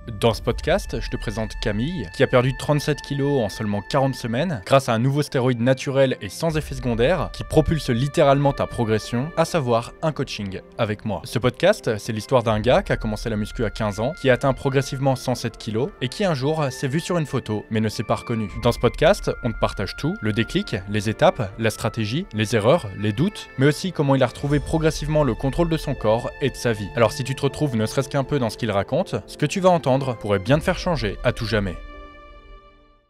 Dans ce podcast, je te présente Camille, qui a perdu 37 kilos en seulement 40 semaines, grâce à un nouveau stéroïde naturel et sans effet secondaire, qui propulse littéralement ta progression, à savoir un coaching avec moi. Ce podcast, c'est l'histoire d'un gars qui a commencé la muscu à 15 ans, qui a atteint progressivement 107 kilos, et qui un jour s'est vu sur une photo, mais ne s'est pas reconnu. Dans ce podcast, on te partage tout, le déclic, les étapes, la stratégie, les erreurs, les doutes, mais aussi comment il a retrouvé progressivement le contrôle de son corps et de sa vie. Alors si tu te retrouves ne serait-ce qu'un peu dans ce qu'il raconte, ce que tu vas entendre pourrait bien te faire changer à tout jamais.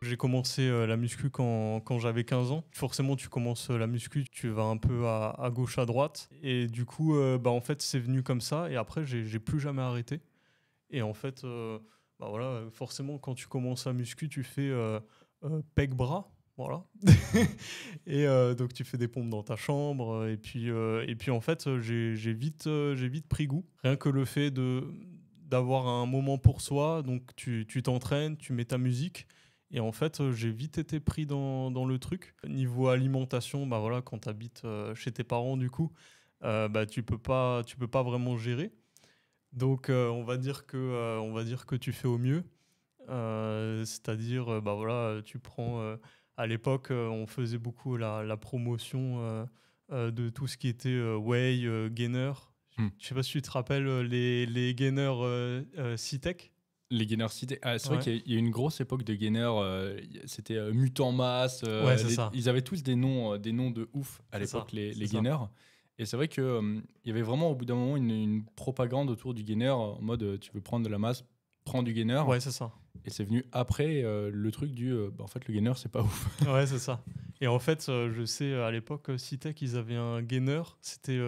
J'ai commencé la muscu quand j'avais 15 ans. Forcément, tu commences la muscu, tu vas un peu à gauche, à droite. Et du coup, en fait, c'est venu comme ça. Et après, j'ai plus jamais arrêté. Et en fait, voilà, forcément, quand tu commences la muscu, tu fais pec-bras. Voilà. Et donc, tu fais des pompes dans ta chambre. Et puis en fait, j'ai vite pris goût. Rien que le fait d'avoir un moment pour soi. Donc, tu t'entraînes, tu mets ta musique. Et en fait, j'ai vite été pris dans le truc. Niveau alimentation, voilà, quand tu habites chez tes parents, du coup, tu peux pas vraiment gérer. Donc, on va dire que tu fais au mieux. C'est-à-dire, voilà, tu prends... à l'époque, on faisait beaucoup la promotion de tout ce qui était whey, gainer. Je sais pas si tu te rappelles les gainers C-Tech. Les gainers cités. C'est Ouais. vrai qu'il y a eu une grosse époque de gainers. C'était Mutant Mass. Ouais, c'est ça. Ils avaient tous des noms de ouf à C'est l'époque, ça, les c'est ça. gainers. Et c'est vrai qu'il il y avait vraiment au bout d'un moment une propagande autour du gainer en mode tu veux prendre de la masse, prends du gainer. Ouais, c'est ça. Et c'est venu après le truc du en fait le gainer c'est pas ouf. Ouais, c'est ça. Et en fait, je sais, à l'époque, Citec, ils avaient un gainer. C'était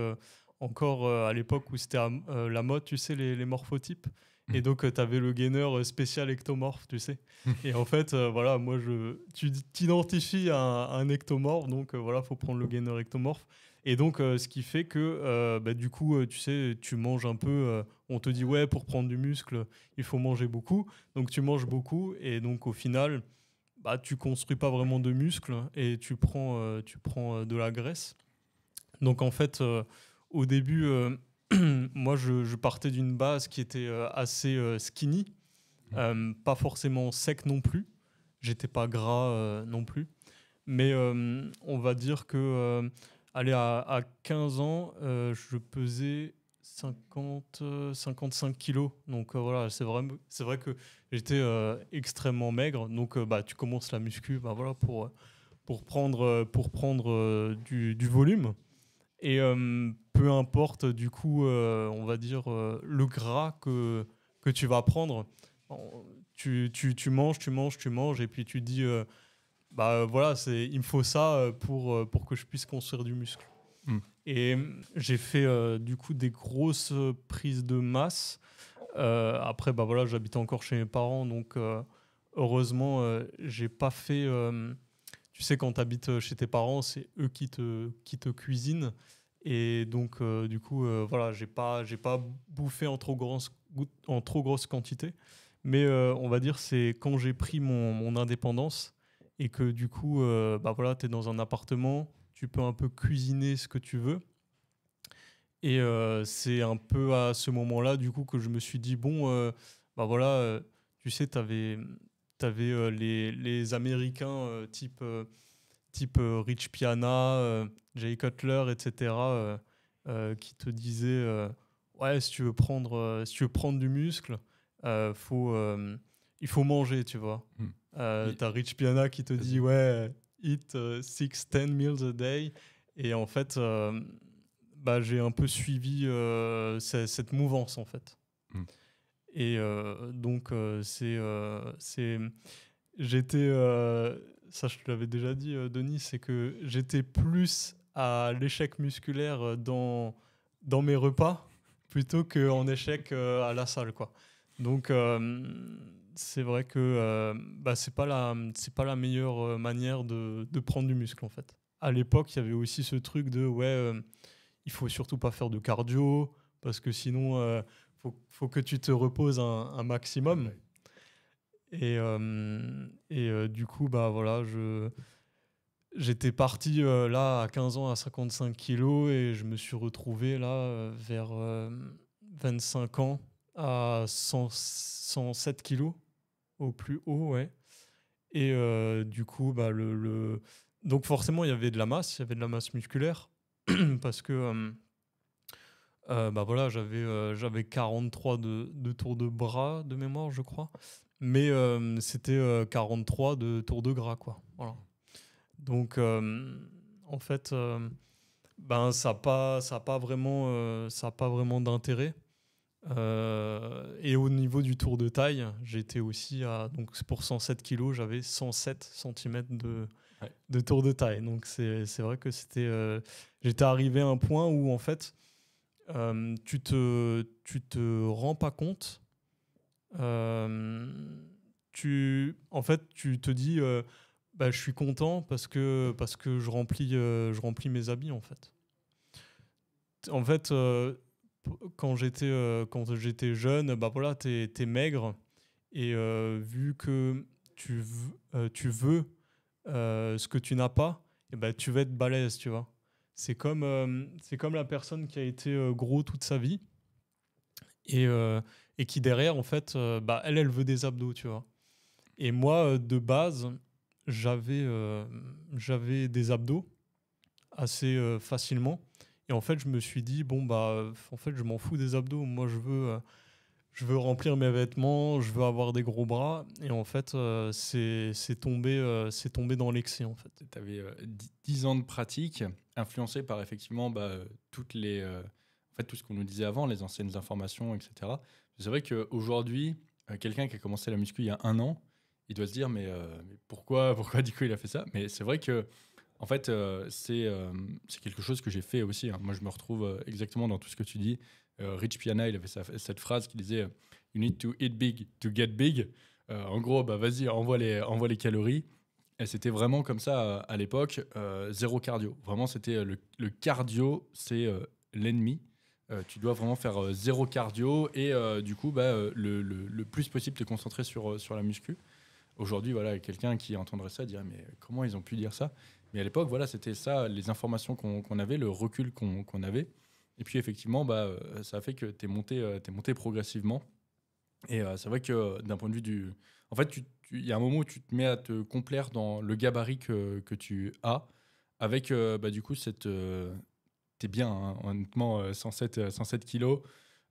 encore à l'époque où c'était la mode, tu sais, les morphotypes. Et donc, tu avais le gainer spécial ectomorphe, tu sais. Et en fait, voilà, moi, tu t'identifies à un ectomorphe, donc voilà, il faut prendre le gainer ectomorphe. Et donc, ce qui fait que, du coup, tu sais, tu manges un peu. On te dit, ouais, pour prendre du muscle, il faut manger beaucoup. Donc, tu manges beaucoup. Et donc, au final, tu construis pas vraiment de muscles et tu prends de la graisse. Donc en fait, au début, moi je partais d'une base qui était assez skinny, pas forcément sec non plus. J'étais pas gras non plus. Mais on va dire que allez, à 15 ans, je pesais 55 kilos. Donc voilà, c'est vrai que j'étais extrêmement maigre. Donc tu commences la muscu voilà, pour prendre du volume. Et peu importe du coup, on va dire, le gras que tu vas prendre, tu manges et puis tu dis... voilà, il me faut ça pour que je puisse construire du muscle. Et j'ai fait du coup des grosses prises de masse. Après, voilà, j'habitais encore chez mes parents, donc heureusement, j'ai pas fait. Tu sais, quand tu habites chez tes parents, c'est eux qui te cuisinent. Et donc, du coup, voilà, j'ai pas bouffé en trop grosse quantité. Mais on va dire, c'est quand j'ai pris mon indépendance et que du coup, voilà, tu es dans un appartement, tu peux un peu cuisiner ce que tu veux. Et c'est un peu à ce moment-là, du coup, que je me suis dit, bon, voilà, tu sais, tu avais les Américains type Rich Piana, Jay Cutler, etc., qui te disaient, ouais, si tu veux prendre du muscle, il faut manger, tu vois. T'as Rich Piana qui te dit, ouais, eat 6-10 meals a day. Et en fait, j'ai un peu suivi cette mouvance, en fait. Et donc, j'étais, ça je te l'avais déjà dit, Denis, c'est que j'étais plus à l'échec musculaire dans mes repas plutôt qu'en échec à la salle, quoi. Donc, c'est vrai que c'est pas la meilleure manière de prendre du muscle, en fait. À l'époque, il y avait aussi ce truc de, ouais, il faut surtout pas faire de cardio parce que sinon, faut que tu te reposes un maximum. Et du coup, voilà, j'étais parti là à 15 ans à 55 kilos et je me suis retrouvé là vers 25 ans à 107 kilos au plus haut, ouais. Et du coup, bah, donc forcément, il y avait de la masse, musculaire, parce que bah voilà, j'avais 43 de tours de bras de mémoire, je crois. Mais c'était 43 de tours de gras, quoi. Voilà. Donc, en fait, ben, ça a pas vraiment d'intérêt. Et au niveau du tour de taille, j'étais aussi à. Donc, pour 107 kilos, j'avais 107 cm Ouais. de tour de taille. Donc, c'est vrai que c'était. J'étais arrivé à un point où, en fait, tu te rends pas compte. En fait, tu te dis, bah, je suis content parce que je remplis mes habits, en fait. En fait, quand j'étais jeune, bah voilà, t'es maigre et vu que tu veux ce que tu n'as pas, et bah, tu vas être balèze, tu vois. C'est comme la personne qui a été gros toute sa vie et, euh, et qui derrière, en fait, bah, elle veut des abdos, tu vois. Et moi, de base, j'avais des abdos assez facilement. Et en fait, je me suis dit, bon, bah, en fait, je m'en fous des abdos. Moi, je veux remplir mes vêtements, je veux avoir des gros bras. Et en fait, c'est tombé dans l'excès, en fait. Tu avais 10 ans de pratique, influencé par effectivement toutes en fait, tout ce qu'on nous disait avant, les anciennes informations, etc. C'est vrai qu'aujourd'hui, quelqu'un qui a commencé la muscu il y a 1 an, il doit se dire mais pourquoi du coup il a fait ça. Mais c'est vrai que en fait, c'est quelque chose que j'ai fait aussi, hein. Moi, je me retrouve exactement dans tout ce que tu dis. Rich Piana, il avait cette phrase qui disait You need to eat big to get big. En gros, bah, vas-y, envoie les calories. Et c'était vraiment comme ça à l'époque, zéro cardio. Vraiment, c'était le cardio, c'est l'ennemi. Tu dois vraiment faire zéro cardio et du coup, le plus possible te concentrer sur la muscu. Aujourd'hui, voilà, quelqu'un qui entendrait ça dirait mais comment ils ont pu dire ça? Mais à l'époque, voilà, c'était ça, les informations qu'on avait, le recul qu'on avait. Et puis effectivement, ça a fait que t'es monté progressivement. Et c'est vrai que d'un point de vue du... En fait, il y a un moment où tu te mets à te complaire dans le gabarit que tu as, avec du coup t'es bien, hein, honnêtement, 107 kilos,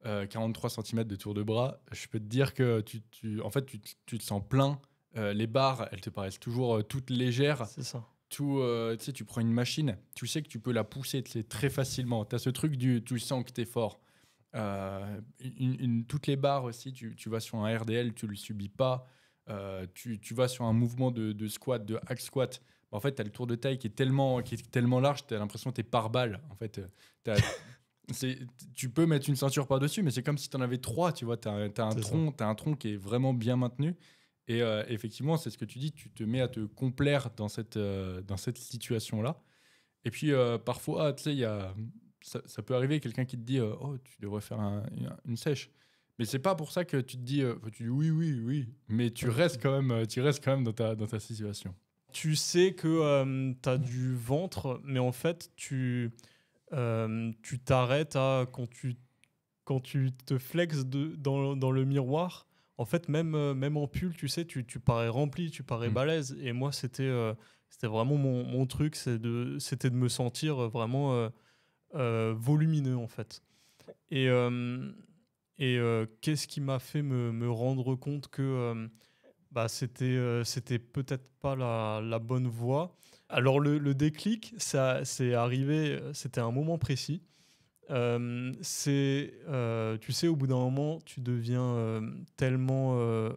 43 cm de tour de bras. Je peux te dire que en fait, tu te sens plein. Les barres, elles te paraissent toujours toutes légères. C'est ça. Tu sais, tu prends une machine, tu sais que tu peux la pousser, tu sais, très facilement. Tu as ce truc tu sens que tu es fort. Toutes les barres aussi, tu vas sur un RDL, tu le subis pas. Tu vas sur un mouvement de squat, de hack squat. En fait, tu as le tour de taille qui est tellement large, tu as l'impression que tu es par balle. En fait, t'as- tu peux mettre une ceinture par-dessus, mais c'est comme si tu en avais trois. Tu vois, tu as, t'as un tronc qui est vraiment bien maintenu. Et effectivement, c'est ce que tu dis, tu te mets à te complaire dans cette situation-là. Et puis, parfois, tu sais, ça peut arriver, quelqu'un qui te dit oh, tu devrais faire une sèche. Mais c'est pas pour ça que tu dis oui, oui, oui. Mais tu restes quand même dans ta situation. Tu sais que tu as du ventre, mais en fait, tu t'arrêtes à quand tu te flexes dans le miroir. En fait, même en pull, tu sais, tu parais rempli, tu parais balèze. Et moi, c'était vraiment mon truc, c'était de me sentir vraiment volumineux, en fait. Et, qu'est-ce qui m'a fait me rendre compte que c'était peut-être pas la bonne voie. Alors, le déclic, ça c'est arrivé, c'était un moment précis. Tu sais, au bout d'un moment, tu deviens tellement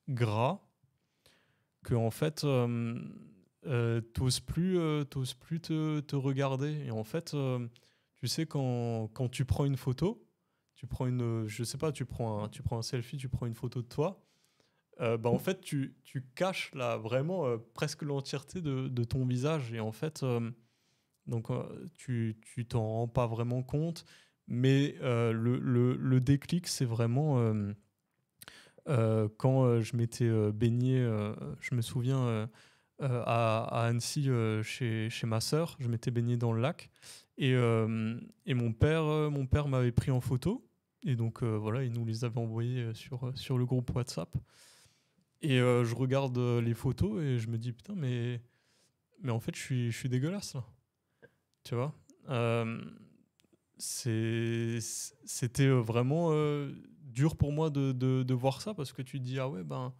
gras que en fait, t'oses plus te regarder. Et en fait, tu sais, quand tu prends une photo, je sais pas, tu prends un selfie, tu prends une photo de toi. En fait, tu caches là vraiment presque l'entièreté de ton visage. Et en fait, tu t'en rends pas vraiment compte, mais le déclic, c'est vraiment quand je m'étais baigné, je me souviens à Annecy, chez ma sœur, je m'étais baigné dans le lac et mon père m'avait pris en photo Et donc voilà, ils nous les avaient envoyés sur le groupe WhatsApp. Et je regarde les photos et je me dis, putain, mais en fait, je suis dégueulasse là. Tu vois. C'était vraiment dur pour moi de voir ça, parce que tu te dis, ah ouais, ben,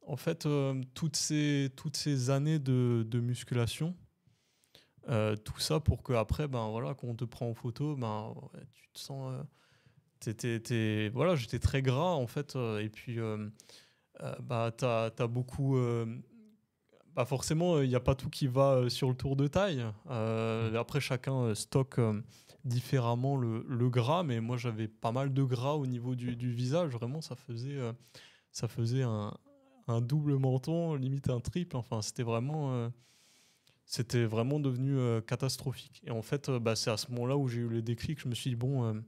en fait, toutes ces années de musculation, tout ça pour que après, ben voilà, quand on te prend en photo, ben ouais, tu te sens, voilà, j'étais très gras en fait, et puis bah t'as beaucoup, bah forcément, il n'y a pas tout qui va sur le tour de taille. Après, chacun stocke différemment le gras, mais moi j'avais pas mal de gras au niveau du visage. Vraiment, ça faisait un double menton, limite un triple. Enfin, c'était vraiment devenu catastrophique. Et en fait, bah, c'est à ce moment-là où j'ai eu le déclic. Je me suis dit, bon,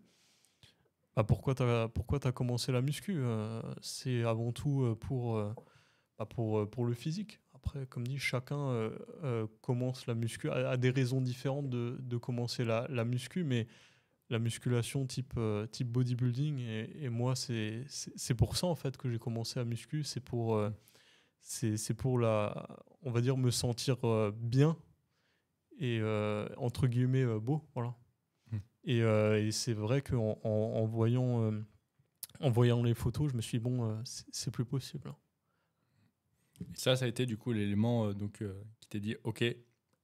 bah, pourquoi t'as commencé la muscu? C'est avant tout pour le physique. Après, comme dit, chacun commence la muscu, a des raisons différentes de commencer la muscu, mais la musculation type bodybuilding, et moi, c'est pour ça en fait que j'ai commencé à muscu. C'est pour on va dire, me sentir bien et entre guillemets beau, voilà. Et c'est vrai qu'en voyant les photos, je me suis dit, bon, c'est plus possible. Et ça a été du coup l'élément qui t'a dit, ok,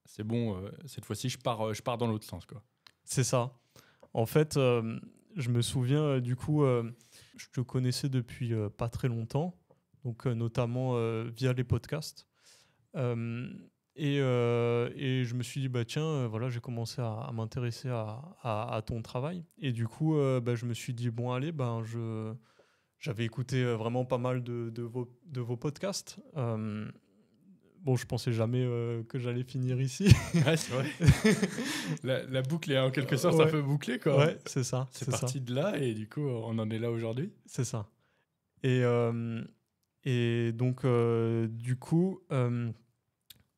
c'est bon, cette fois-ci je pars dans l'autre sens, quoi. C'est ça. En fait, je me souviens du coup, je te connaissais depuis pas très longtemps, donc notamment via les podcasts. Et je me suis dit, bah tiens, voilà, j'ai commencé à m'intéresser à ton travail. Et du coup, bah, je me suis dit, bon, allez, ben, j'avais écouté vraiment pas mal de vos podcasts. Bon, je pensais jamais que j'allais finir ici. Ouais, c'est vrai. La boucle est en quelque sorte un peu bouclée, quoi. Ouais, c'est ça. C'est parti de là et du coup, on en est là aujourd'hui. C'est ça. Et donc, du coup,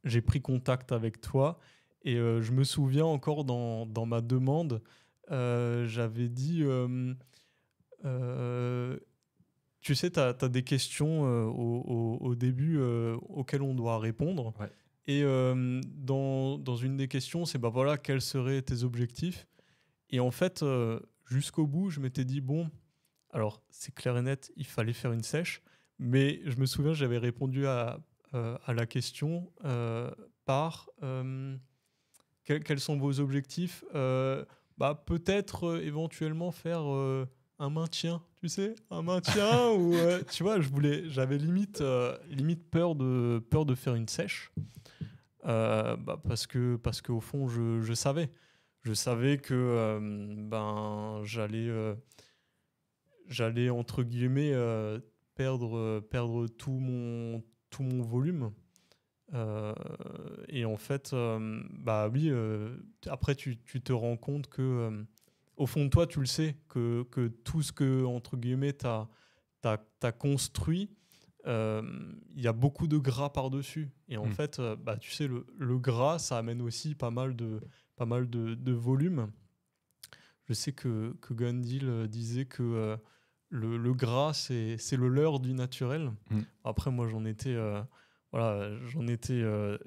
j'ai pris contact avec toi et je me souviens encore dans ma demande, j'avais dit, tu sais, tu as des questions au début auxquelles on doit répondre. Ouais. Et dans une des questions, c'est bah voilà, quels seraient tes objectifs? Et en fait, jusqu'au bout, je m'étais dit, bon, alors c'est clair et net, il fallait faire une sèche, mais je me souviens, j'avais répondu à la question par quels sont vos objectifs? Bah, peut-être éventuellement faire un maintien, tu sais, un maintien ou tu vois, j'avais limite peur de faire une sèche, bah, parce que au fond je savais que ben j'allais entre guillemets perdre tout mon volume. Et en fait, bah oui, après tu te rends compte que au fond de toi, tu le sais, que tout ce que, entre guillemets, t'as construit, il y a beaucoup de gras par-dessus. Et en fait, bah, tu sais, le gras, ça amène aussi pas mal de volume. Je sais que Gandil disait que le gras, c'est le leurre du naturel. Après, moi,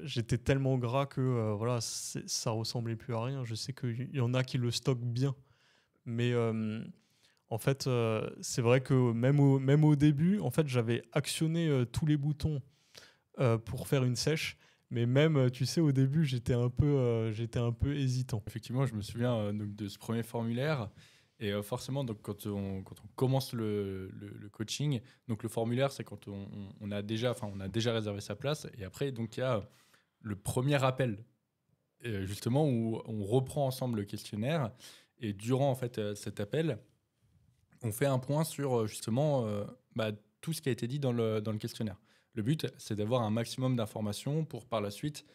j'étais tellement gras que voilà, ça ressemblait plus à rien. Je sais qu'il y en a qui le stockent bien. Mais en fait, c'est vrai que même au début, en fait, j'avais actionné tous les boutons pour faire une sèche. Mais même, tu sais, au début, j'étais un peu hésitant. Effectivement, je me souviens donc de ce premier formulaire. Et forcément, donc, quand on commence le coaching, donc le formulaire, c'est quand on a déjà réservé sa place. Et après, donc, il y a le premier appel, justement, où on reprend ensemble le questionnaire. Et durant en fait, cet appel, on fait un point sur justement bah, tout ce qui a été dit dans le questionnaire. Le but, c'est d'avoir un maximum d'informations pour par la suite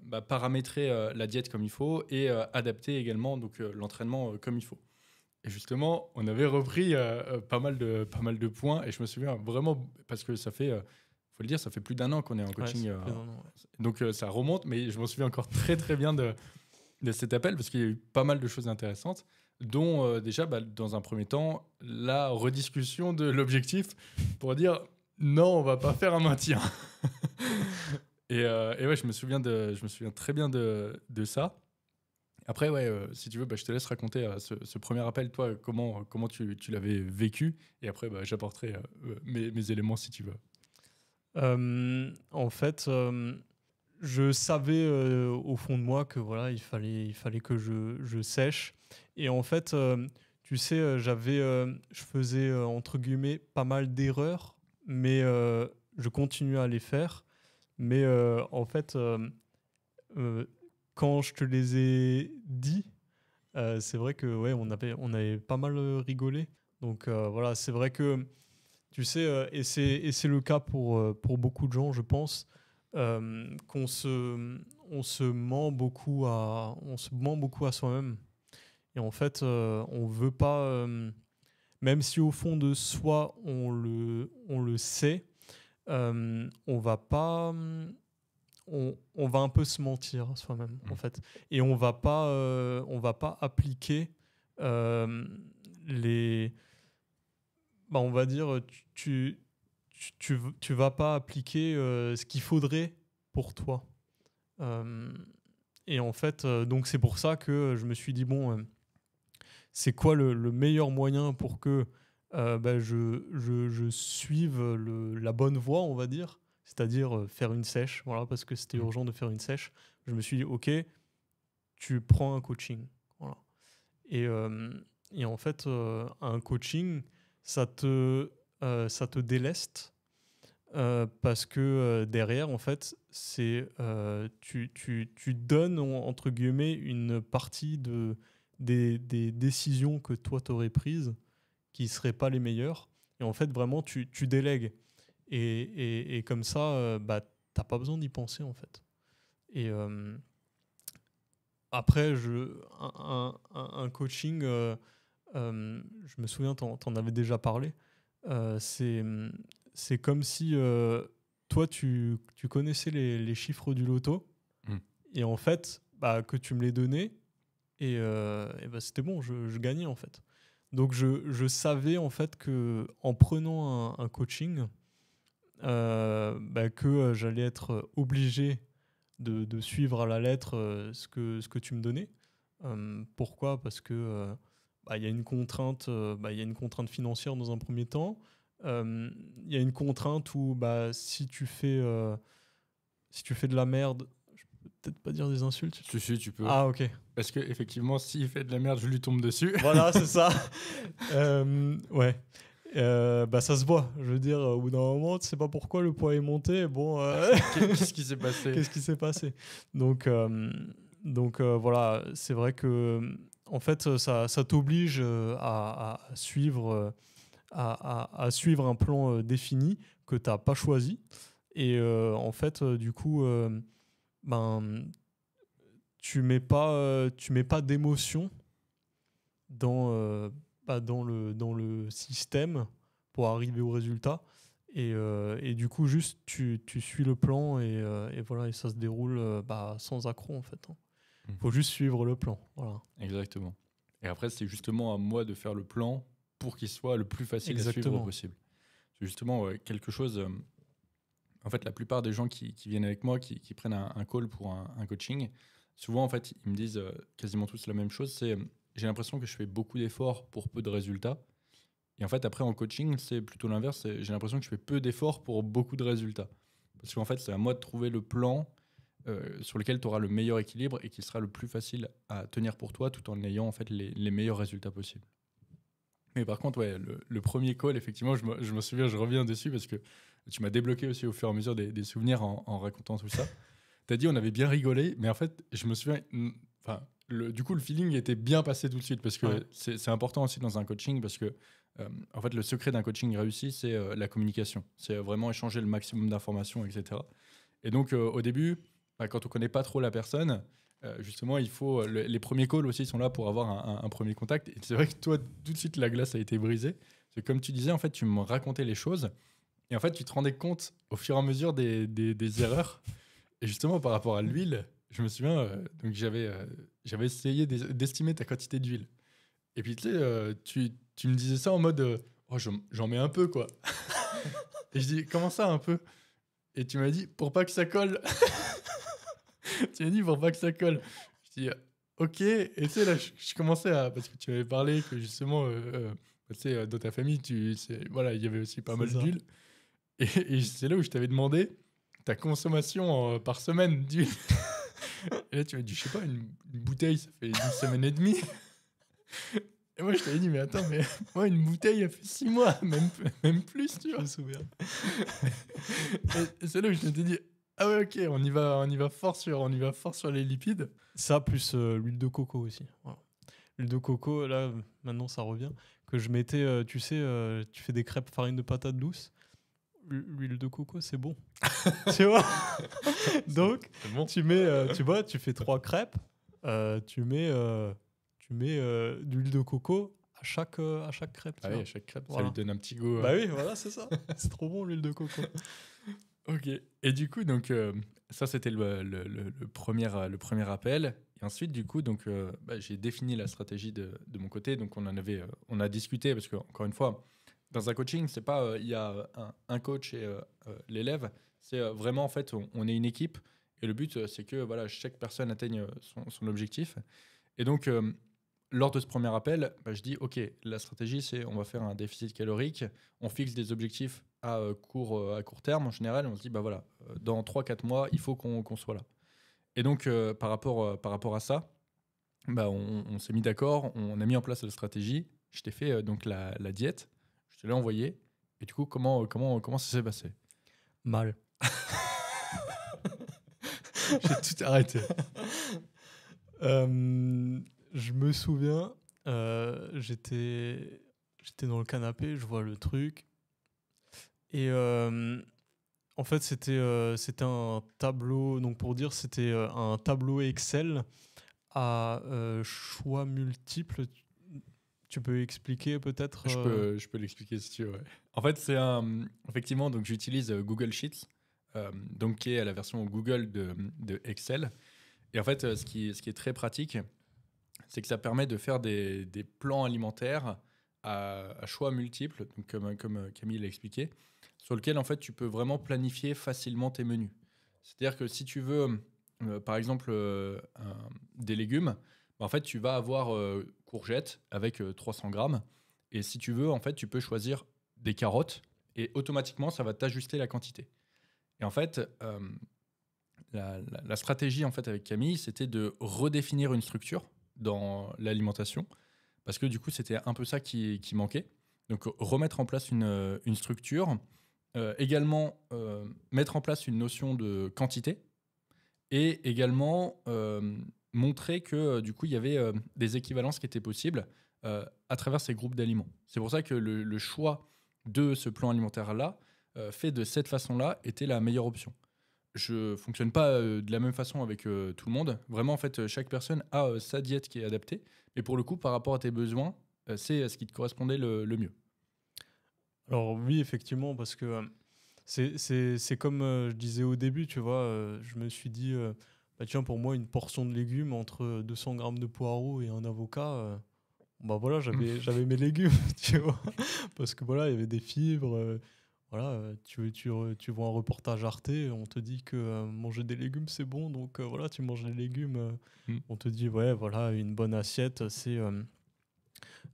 bah, paramétrer la diète comme il faut et adapter également donc, l'entraînement comme il faut. Et justement, on avait repris pas mal de points et je me souviens vraiment, parce que ça fait, faut le dire, ça fait plus d'1 an qu'on est en coaching. Ouais, donc ça remonte, mais je m'en souviens encore très très bien de cet appel parce qu'il y a eu pas mal de choses intéressantes. dont déjà, dans un premier temps, la rediscussion de l'objectif pour dire non, on va pas faire un maintien. Et ouais, je me souviens très bien de ça. Après, ouais, si tu veux, je te laisse raconter ce premier appel, toi, comment tu l'avais vécu. Et après, j'apporterai mes éléments si tu veux. En fait, je savais au fond de moi que voilà, il fallait que je sèche. Et en fait, tu sais, je faisais entre guillemets pas mal d'erreurs, mais je continuais à les faire. Mais en fait, euh, quand je te les ai dit, c'est vrai que ouais, on avait pas mal rigolé. Donc voilà, c'est vrai que tu sais, et c'est le cas pour beaucoup de gens, je pense, on se ment beaucoup à soi-même. Et en fait, on veut pas, même si au fond de soi, on le sait, on va pas, on va un peu se mentir à soi-même, en fait. Et on va pas appliquer euh, les on va dire, tu vas pas appliquer ce qu'il faudrait pour toi. Euh, et en fait, donc c'est pour ça que je me suis dit, bon, c'est quoi le meilleur moyen pour que je suive la bonne voie, on va dire, c'est-à-dire faire une sèche, voilà, parce que c'était urgent de faire une sèche. Je me suis dit, ok, tu prends un coaching. Voilà. Et en fait, un coaching, ça te déleste parce que derrière, en fait, tu donnes, entre guillemets, une partie des décisions que toi, tu aurais prises qui ne seraient pas les meilleures. Et en fait, vraiment, tu délègues. Et comme ça, tu n'as pas besoin d'y penser, en fait. Et après, un coaching, je me souviens, tu en avais déjà parlé. C'est comme si toi, tu connaissais les chiffres du loto Mm. et en fait, que tu me les donnais et c'était bon, je gagnais en fait. Donc, je savais en fait que en prenant un coaching, que j'allais être obligé de suivre à la lettre ce que tu me donnais. Pourquoi ? Parce que il y a une contrainte, il y a une contrainte financière dans un premier temps. Il y a une contrainte où si tu fais de la merde, je peux peut-être pas dire des insultes. Si, tu peux. Ah ok. Parce que effectivement, s'il fait de la merde, je lui tombe dessus. Voilà, c'est ça. Ouais. Ça se voit. Je veux dire, au bout d'un moment, tu sais pas pourquoi le poids est monté. Bon, Qu'est-ce qui s'est passé? qu'est-ce qui s'est passé? Donc voilà, c'est vrai que en fait, ça t'oblige à suivre, à suivre un plan défini que tu n'as pas choisi. Et en fait, du coup, tu mets pas d'émotion dans le système pour arriver au résultat. Et du coup, juste, tu suis le plan et voilà, et ça se déroule sans accroc, en fait. Il faut juste suivre le plan. Voilà. Exactement. Et après, c'est justement à moi de faire le plan pour qu'il soit le plus facile à suivre possible. C'est justement quelque chose... en fait, la plupart des gens qui viennent avec moi, qui prennent un call pour un coaching, souvent, en fait, ils me disent quasiment tous la même chose, c'est j'ai l'impression que je fais beaucoup d'efforts pour peu de résultats. Et en fait, après, en coaching, c'est plutôt l'inverse. J'ai l'impression que je fais peu d'efforts pour beaucoup de résultats. Parce qu'en fait, c'est à moi de trouver le plan sur lequel tu auras le meilleur équilibre et qui sera le plus facile à tenir pour toi tout en ayant en fait les meilleurs résultats possibles. Mais par contre, ouais, le premier call, effectivement, je me souviens, je reviens dessus parce que tu m'as débloqué aussi au fur et à mesure des souvenirs en racontant tout ça. Tu as dit on avait bien rigolé, mais en fait, je me souviens, du coup, le feeling était bien passé tout de suite parce que Ouais. c'est important aussi dans un coaching parce que en fait, le secret d'un coaching réussi, c'est la communication. C'est vraiment échanger le maximum d'informations, etc. Et donc, au début, quand on connaît pas trop la personne, justement, il faut les premiers calls aussi sont là pour avoir un premier contact. Et c'est vrai que toi, tout de suite, la glace a été brisée. C'est comme tu disais, en fait, tu me racontais les choses et en fait, tu te rendais compte au fur et à mesure des erreurs. Et justement, par rapport à l'huile, je me souviens, donc j'avais essayé d'estimer ta quantité d'huile. Et puis, tu sais, tu me disais ça en mode oh, j'en mets un peu, quoi. Et je dis comment ça, un peu? Et tu m'as dit pour pas que ça colle. Tu m'as dit pour pas que ça colle. Je dis ok. Et tu sais, là, je commençais à. Parce que tu m'avais parlé que justement, tu sais, dans ta famille, voilà, il y avait aussi pas C'est mal ça. d'huile. Et c'est là où je t'avais demandé ta consommation par semaine d'huile. Et là, tu m'as dit, je sais pas, une bouteille, ça fait 1 semaine et demie. Et moi, je t'avais dit, mais attends, mais moi, une bouteille, elle fait 6 mois, même plus, tu Je vois. me souviens. Et c'est là où je t'ai dit, ah ouais, ok, on y va fort sur les lipides. Ça, plus l'huile de coco aussi. Voilà. L'huile de coco, là, maintenant, ça revient. Que je mettais, tu sais, tu fais des crêpes farine de patate douce. L'huile de coco, c'est bon. Tu vois. Donc, C'est bon. tu mets, tu vois, tu fais 3 crêpes. Tu mets de l'huile de coco à chaque crêpe. Tu Ah oui, vois. à chaque crêpe, ça Voilà. lui donne un petit goût. Bah oui, voilà, c'est ça. C'est trop bon, l'huile de coco. Ok. Et du coup, donc, ça, c'était le premier appel. Et ensuite, du coup, donc, j'ai défini la stratégie de mon côté. Donc, on a discuté parce que, encore une fois, dans un coaching, c'est pas il y a un coach et l'élève. C'est vraiment, en fait, on est une équipe. Et le but, c'est que voilà, chaque personne atteigne son objectif. Et donc, lors de ce premier appel, je dis, OK, la stratégie, c'est on va faire un déficit calorique, on fixe des objectifs à court terme en général, et on se dit, voilà, dans 3-4 mois, il faut qu'on soit là. Et donc, par rapport à ça, on s'est mis d'accord, on a mis en place la stratégie, je t'ai fait donc la diète, je te l'ai envoyée, et du coup, comment ça s'est passé? Mal. J'ai tout arrêté. Je me souviens, j'étais dans le canapé, je vois le truc. Et en fait, c'était un tableau. Donc, pour dire, c'était un tableau Excel à choix multiples. Tu peux expliquer peut-être Je peux l'expliquer si tu veux. Ouais. En fait, effectivement, donc j'utilise Google Sheets, donc qui est la version Google de Excel. Et en fait, ce qui est très pratique, c'est que ça permet de faire des plans alimentaires à choix multiples, donc comme Camille l'a expliqué, sur lequel en fait tu peux vraiment planifier facilement tes menus. C'est-à-dire que si tu veux, par exemple, des légumes, en fait tu vas avoir courgettes avec 300 grammes, et si tu veux, en fait tu peux choisir des carottes, et automatiquement ça va t'ajuster la quantité. Et en fait, la stratégie en fait avec Camille, c'était de redéfinir une structure dans l'alimentation, parce que du coup, c'était un peu ça qui manquait. Donc, remettre en place une structure, également mettre en place une notion de quantité, et également montrer que du coup, il y avait des équivalences qui étaient possibles à travers ces groupes d'aliments. C'est pour ça que le choix de ce plan alimentaire-là, fait de cette façon-là, était la meilleure option. Je fonctionne pas de la même façon avec tout le monde. Vraiment, en fait, chaque personne a sa diète qui est adaptée. Mais pour le coup, par rapport à tes besoins, c'est ce qui te correspondait le mieux. Alors oui, effectivement, parce que c'est comme je disais au début, tu vois, je me suis dit, tiens, pour moi, une portion de légumes entre 200 grammes de poireaux et un avocat, voilà, j'avais mes légumes, tu vois, parce que voilà, il y avait des fibres. Voilà, tu vois un reportage Arte, on te dit que manger des légumes, c'est bon, donc voilà, tu manges les légumes. On te dit, ouais, voilà, une bonne assiette, c'est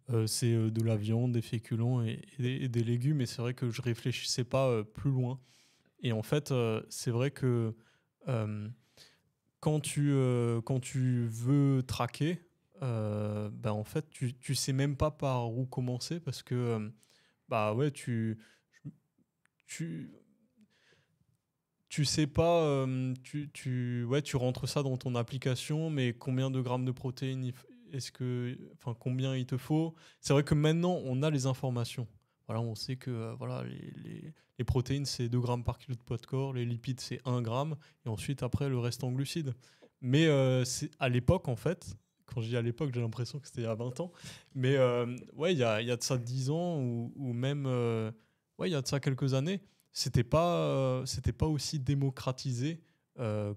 de la viande, des féculents et des légumes. Et c'est vrai que je réfléchissais pas plus loin. Et en fait, c'est vrai que quand tu veux traquer, en fait, tu sais même pas par où commencer parce que, ouais, tu sais pas, tu rentres ça dans ton application, mais combien de grammes de protéines combien il te faut? C'est vrai que maintenant, on a les informations. Voilà, on sait que voilà, les protéines, c'est 2 grammes par kilo de poids de corps, les lipides, c'est 1 gramme, et ensuite, après, le reste en glucides. Mais c'est à l'époque, en fait, quand je dis à l'époque, j'ai l'impression que c'était il y a 20 ans, mais ouais, il y a de ça 10 ans, ou même, il y a de ça quelques années, c'était pas aussi démocratisé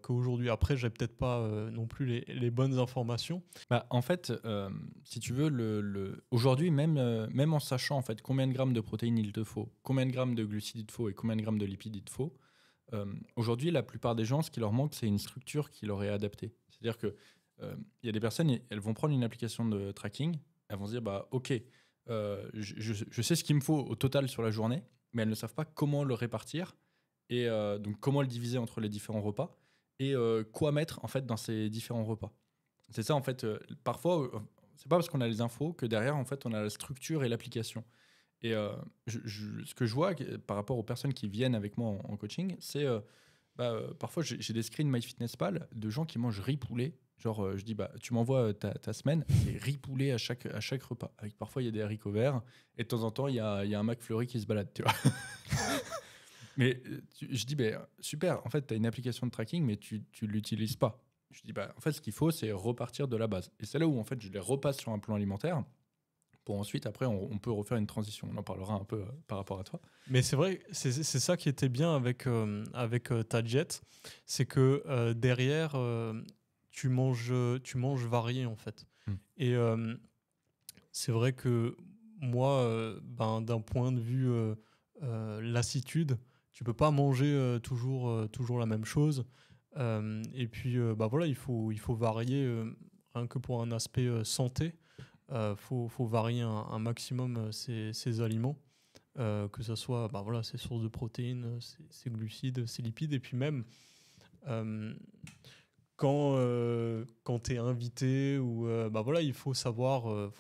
qu'aujourd'hui. Après, j'ai peut-être pas non plus les bonnes informations. Bah, en fait, si tu veux, aujourd'hui, même en sachant en fait combien de grammes de protéines il te faut, combien de grammes de glucides il te faut et combien de grammes de lipides il te faut, aujourd'hui, la plupart des gens, ce qui leur manque, c'est une structure qui leur est adaptée. C'est-à-dire que il y a des personnes, elles vont prendre une application de tracking, elles vont se dire, bah, ok, je sais ce qu'il me faut au total sur la journée, mais elles ne savent pas comment le répartir et donc comment le diviser entre les différents repas et quoi mettre en fait dans ces différents repas. C'est ça en fait. Parfois, c'est pas parce qu'on a les infos que derrière en fait on a la structure et l'application. Et ce que je vois par rapport aux personnes qui viennent avec moi en coaching, c'est parfois j'ai des screens MyFitnessPal de gens qui mangent riz poulet. Genre, je dis, bah, tu m'envoies ta semaine, c'est riz poulet à chaque repas. Avec parfois, il y a des haricots verts et de temps en temps, il y a un McFlurry qui se balade, tu vois. Mais je dis, bah, super, en fait, tu as une application de tracking, mais tu ne l'utilises pas. Je dis, bah, en fait, ce qu'il faut, c'est repartir de la base. Et c'est là où, en fait, je les repasse sur un plan alimentaire pour ensuite, après, on peut refaire une transition. On en parlera un peu par rapport à toi. Mais c'est vrai, c'est ça qui était bien avec ta diète, c'est que derrière, tu manges varié en fait. Et c'est vrai que moi, d'un point de vue lassitude, tu peux pas manger toujours la même chose. Et puis, voilà, il faut varier, rien que pour un aspect santé. Faut varier un maximum ces aliments, que ce soit voilà, ces sources de protéines, ces glucides, ces lipides, et puis même quand tu es invité, ou voilà, il faut savoir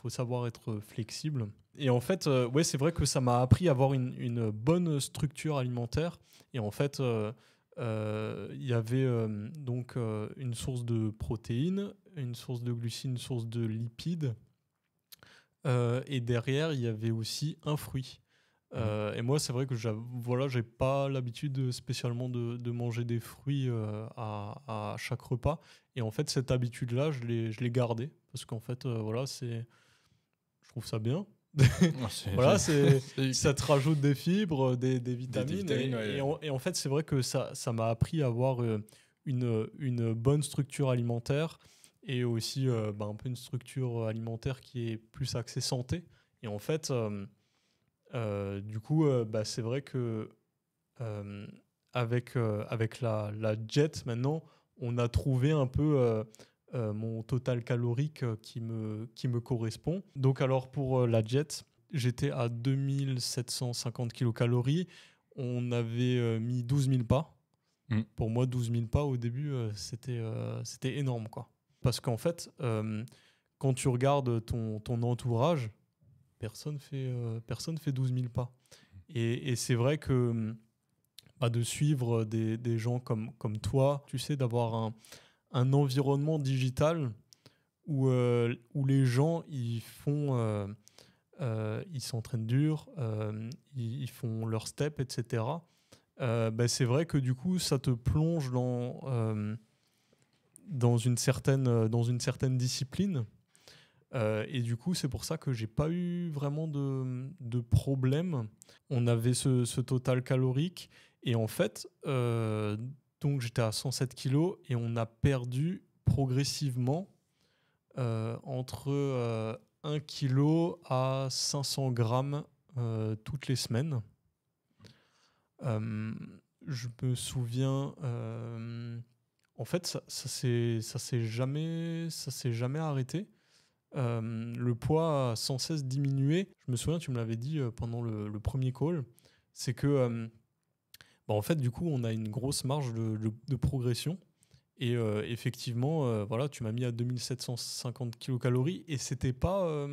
être flexible. Et en fait, ouais, c'est vrai que ça m'a appris à avoir une bonne structure alimentaire. Et en fait, il y avait donc une source de protéines, une source de glucides, une source de lipides. Et derrière, il y avait aussi un fruit. Et moi, c'est vrai que j'ai pas l'habitude spécialement de manger des fruits à chaque repas. Et en fait, cette habitude-là, je l'ai gardée. Parce qu'en fait, voilà, je trouve ça bien. Voilà, ça te rajoute des fibres, des vitamines. Et en fait, c'est vrai que ça m'a appris à avoir une bonne structure alimentaire. Et aussi un peu une structure alimentaire qui est plus axée santé. Et en fait, du coup, c'est vrai que avec la jet, maintenant, on a trouvé un peu mon total calorique qui me correspond. Donc alors pour la jet, j'étais à 2750 kilocalories. On avait mis 12 000 pas. Pour moi, 12 000 pas au début, c'était énorme, quoi. Parce qu'en fait, quand tu regardes ton entourage, personne fait 12 000 pas. Et c'est vrai que de suivre des gens comme toi, tu sais, d'avoir un environnement digital où les gens, ils s'entraînent dur, ils font leur step, etc. C'est vrai que du coup, ça te plonge dans une certaine discipline. Et du coup, c'est pour ça que j'ai pas eu vraiment de problème. On avait ce total calorique. Et en fait, donc j'étais à 107 kilos et on a perdu progressivement entre 1 kilo à 500 grammes toutes les semaines. Je me souviens... en fait, ça s'est jamais arrêté. Le poids a sans cesse diminué. Je me souviens, tu me l'avais dit pendant le premier call, c'est que en fait, du coup, on a une grosse marge de progression. Et effectivement, voilà, tu m'as mis à 2750 kilocalories et c'était pas...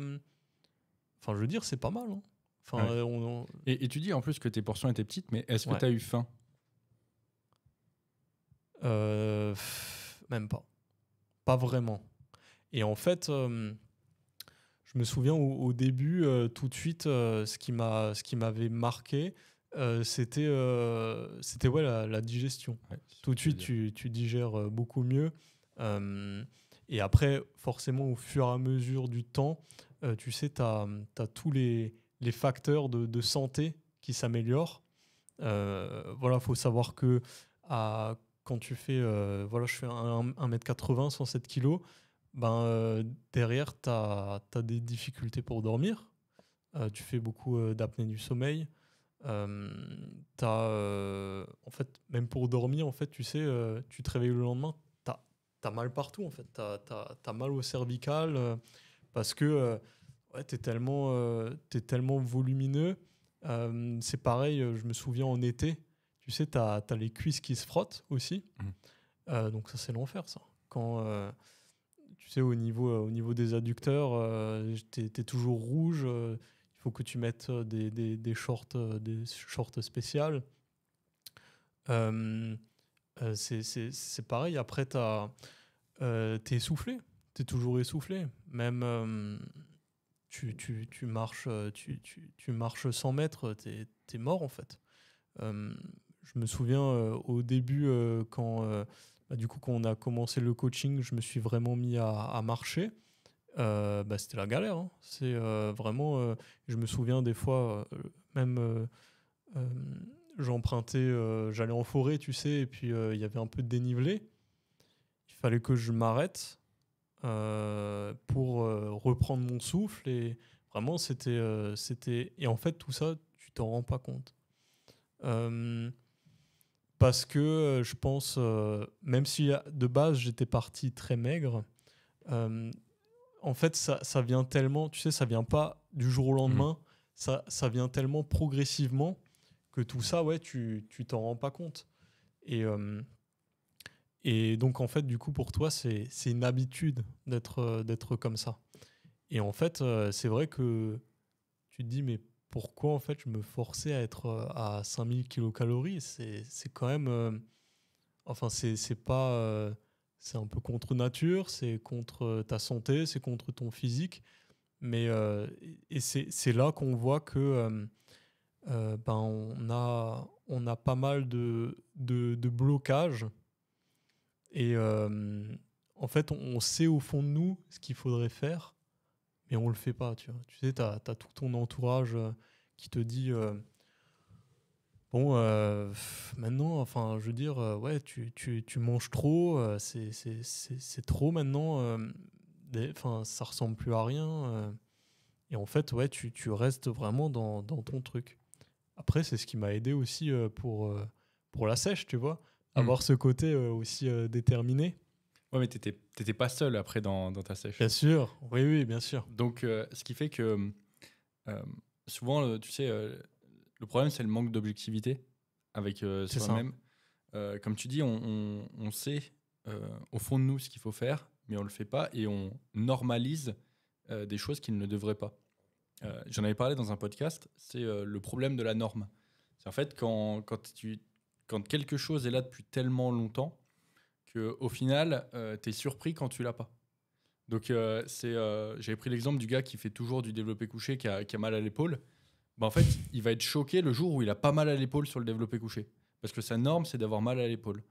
Enfin, je veux dire, c'est pas mal. Hein. Enfin, ouais. Et tu dis en plus que tes portions étaient petites, mais est-ce que tu as eu faim ? Même pas. Pas vraiment. Et en fait, je me souviens au début, tout de suite, ce qui m'avait marqué, c'était la digestion. Ouais, tout de suite, tu digères beaucoup mieux. Et après, forcément, au fur et à mesure du temps, tu sais, tu as tous les facteurs de santé qui s'améliorent. Voilà, il faut savoir que quand tu fais, voilà, je fais 1m80, 107 kg, derrière, tu as des difficultés pour dormir. Tu fais beaucoup d'apnée du sommeil. En fait, même pour dormir, en fait, tu sais, tu te réveilles le lendemain, t'as mal partout, en fait. T'as mal au cervical parce que ouais, t'es tellement volumineux. C'est pareil, je me souviens en été, tu sais, t'as les cuisses qui se frottent aussi. Donc ça, c'est l'enfer, ça. Quand, tu sais, au niveau des adducteurs, t'es toujours rouge. Il faut que tu mettes des shorts spéciales. C'est pareil. Après, t'es essoufflé. T'es toujours essoufflé. Même tu marches, tu marches 100 mètres, t'es mort en fait. Je me souviens au début, du coup, quand on a commencé le coaching, je me suis vraiment mis à marcher. C'était la galère. Hein. C'est vraiment. Je me souviens des fois, même j'empruntais, j'allais en forêt, tu sais, et puis il y avait un peu de dénivelé. Il fallait que je m'arrête pour reprendre mon souffle. Et vraiment, c'était. Et en fait, tout ça, tu t'en rends pas compte. Parce que je pense, même si de base j'étais parti très maigre, en fait, ça vient tellement, tu sais, ça vient pas du jour au lendemain, ça vient tellement progressivement que tout ça, ouais, tu t'en rends pas compte. Et donc, en fait, du coup, pour toi, c'est une habitude d'être comme ça. Et en fait, c'est vrai que tu te dis, mais pourquoi, en fait, je me forçais à être à 5000 kilocalories? C'est quand même... enfin, c'est pas... c'est un peu contre nature, c'est contre ta santé, c'est contre ton physique. Mais et c'est là qu'on voit que on a pas mal de blocages. Et en fait, on sait au fond de nous ce qu'il faudrait faire, mais on le fait pas. Tu vois. Tu sais, t'as tout ton entourage qui te dit bon, maintenant, enfin, je veux dire, ouais, tu manges trop, c'est trop maintenant. Enfin, ça ressemble plus à rien. Et en fait, ouais, tu restes vraiment dans ton truc. Après, c'est ce qui m'a aidé aussi pour la sèche, tu vois. Avoir ce côté aussi déterminé. Ouais, mais t'étais pas seul après dans ta sèche. Bien sûr, oui, oui, bien sûr. Donc, ce qui fait que souvent, tu sais, le problème, c'est le manque d'objectivité avec soi-même. Comme tu dis, on sait au fond de nous ce qu'il faut faire, mais on le fait pas et on normalise des choses qu'il ne devrait pas. J'en avais parlé dans un podcast, c'est le problème de la norme. C'est en fait quand quelque chose est là depuis tellement longtemps qu'au final, tu es surpris quand tu l'as pas. Donc, j'avais pris l'exemple du gars qui fait toujours du développé couché, qui a mal à l'épaule. En fait, il va être choqué le jour où il a pas mal à l'épaule sur le développé couché. Parce que sa norme, c'est d'avoir mal à l'épaule.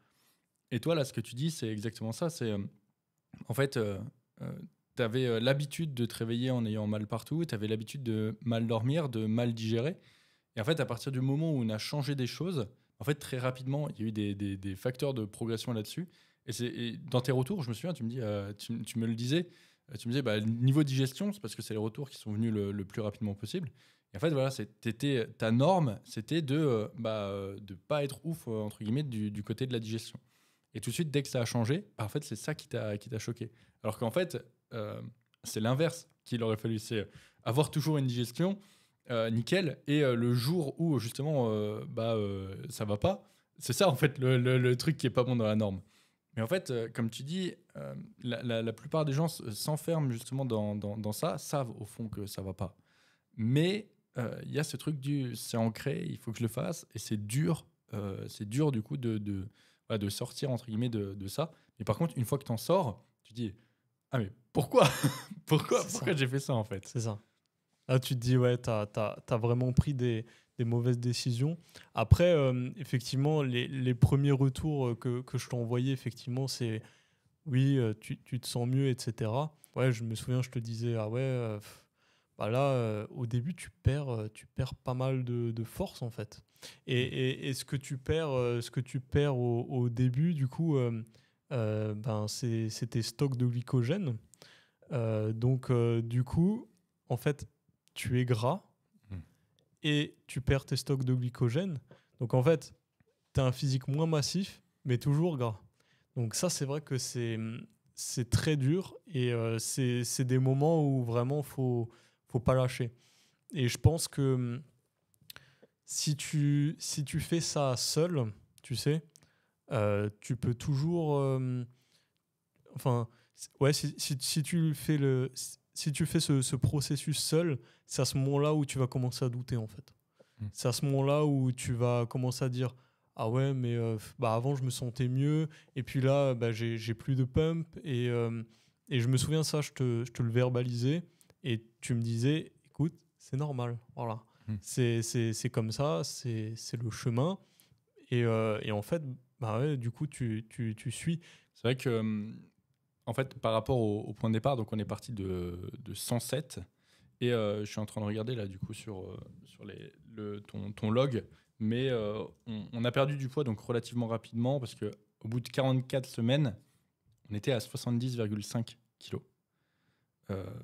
Et toi, là, ce que tu dis, c'est exactement ça. C'est, en fait, tu avais l'habitude de te réveiller en ayant mal partout, tu avais l'habitude de mal dormir, de mal digérer. Et en fait, à partir du moment où on a changé des choses, en fait, très rapidement, il y a eu des facteurs de progression là-dessus. Et dans tes retours, je me souviens, tu me dis, tu me le disais, tu me disais, niveau digestion, c'est parce que c'est les retours qui sont venus le plus rapidement possible. Et en fait, voilà, ta norme, c'était de pas être ouf, entre guillemets, du côté de la digestion. Et tout de suite, dès que ça a changé, en fait, c'est ça qui t'a choqué. Alors qu'en fait, c'est l'inverse qu'il aurait fallu. C'est avoir toujours une digestion nickel, et le jour où, justement, ça va pas, c'est ça, en fait, le truc qui est pas bon dans la norme. Mais en fait, comme tu dis, la plupart des gens s'enferment justement dans ça, savent au fond que ça va pas. Mais il y a ce truc c'est ancré, il faut que je le fasse, et c'est dur du coup de sortir entre guillemets de ça. Mais par contre, une fois que tu en sors, tu dis ah mais pourquoi pourquoi j'ai fait ça en fait. C'est ça. Là, tu te dis ouais, t'as vraiment pris des mauvaises décisions. Après, effectivement, les premiers retours que je t'ai envoyés, effectivement, c'est oui, tu te sens mieux, etc. Ouais, je me souviens, je te disais ah ouais. bah là, au début, tu perds pas mal de force, en fait. Et ce que tu perds, au début, du coup, ben, c'est tes stocks de glycogène. Donc, du coup, en fait, tu es gras Mm. et tu perds tes stocks de glycogène. Donc, en fait, tu as un physique moins massif, mais toujours gras. Donc, ça, c'est vrai que c'est très dur et c'est des moments où vraiment, faut pas lâcher. Et je pense que si tu fais ça seul, tu sais, tu peux toujours. Enfin, ouais, si tu fais si tu fais ce processus seul, c'est à ce moment-là où tu vas commencer à douter, en fait. Mm. C'est à ce moment-là où tu vas commencer à dire ah ouais, mais bah avant je me sentais mieux, et puis là bah, j'ai plus de pump, et je me souviens ça, je te le verbalisais, et tu me disais écoute, c'est normal, voilà. Mm. C'est comme ça, c'est le chemin, et en fait, bah ouais, du coup, tu suis. C'est vrai que, en fait, par rapport au point de départ, donc on est parti de 107. Et je suis en train de regarder là, du coup, sur ton log. Mais on a perdu du poids donc relativement rapidement parce qu'au bout de 44 semaines, on était à 70,5 kilos.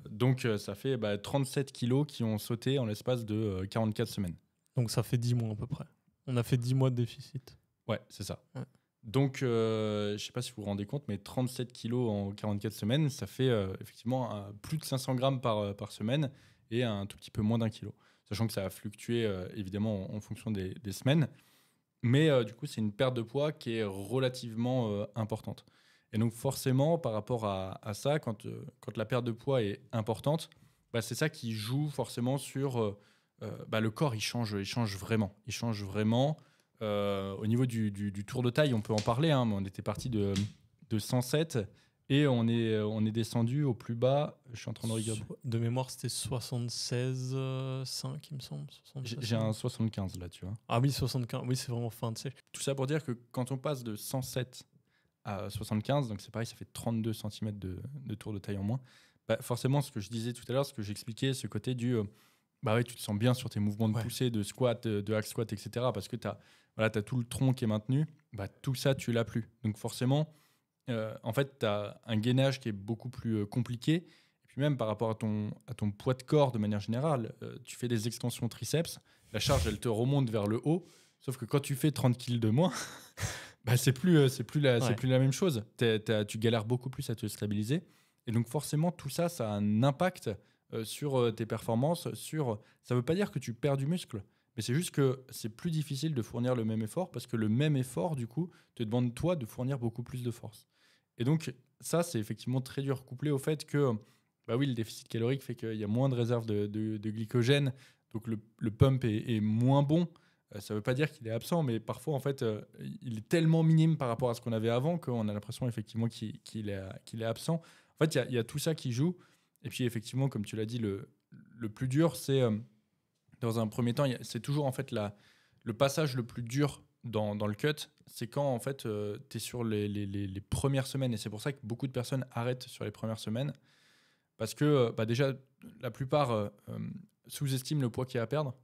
Donc ça fait 37 kilos qui ont sauté en l'espace de 44 semaines. Donc ça fait 10 mois à peu près. On a fait 10 mois de déficit. Ouais, c'est ça. Ouais. Donc, je ne sais pas si vous vous rendez compte, mais 37 kilos en 44 semaines, ça fait effectivement plus de 500 grammes par semaine et un tout petit peu moins d'1 kilo. Sachant que ça a fluctué évidemment en fonction des semaines. Mais du coup, c'est une perte de poids qui est relativement importante. Et donc, forcément, par rapport à ça, quand la perte de poids est importante, c'est ça qui joue forcément sur le corps, il change vraiment. Il change vraiment. Au niveau du tour de taille, on peut en parler, hein, mais on était parti de 107 et on est descendu au plus bas. Je suis en train de regarder. De mémoire, c'était 76,5, il me semble. J'ai un 75 là, tu vois. Ah oui, 75, oui, c'est vraiment fin de siècle. Tout ça pour dire que quand on passe de 107 à 75, donc c'est pareil, ça fait 32 cm de tour de taille en moins. Forcément, ce que je disais tout à l'heure, ce que j'expliquais, ce côté du... ouais, tu te sens bien sur tes mouvements de poussée, de squat, de hack squat, etc. Parce que tu as tout le tronc qui est maintenu. Tout ça, tu l'as plus. Donc forcément, en fait, tu as un gainage qui est beaucoup plus compliqué. Et puis même par rapport à ton poids de corps de manière générale, tu fais des extensions triceps, la charge, elle te remonte vers le haut. Sauf que quand tu fais 30 kg de moins, c'est plus la même chose. Tu galères beaucoup plus à te stabiliser. Et donc forcément, tout ça, ça a un impact sur tes performances. Ça ne veut pas dire que tu perds du muscle, mais c'est juste que c'est plus difficile de fournir le même effort parce que le même effort, du coup, te demande toi de fournir beaucoup plus de force. Et donc ça, c'est effectivement très dur, couplé au fait que oui, le déficit calorique fait qu'il y a moins de réserves de glycogène, donc le pump est moins bon. Ça ne veut pas dire qu'il est absent, mais parfois, en fait, il est tellement minime par rapport à ce qu'on avait avant qu'on a l'impression effectivement qu'il est absent. En fait, il y a tout ça qui joue. Et puis, effectivement, comme tu l'as dit, le plus dur, c'est, dans un premier temps, c'est toujours en fait le passage le plus dur dans le cut. C'est quand, en fait, tu es sur les premières semaines. Et c'est pour ça que beaucoup de personnes arrêtent sur les premières semaines. Parce que, déjà, la plupart sous-estiment le poids qu'il y a à perdre.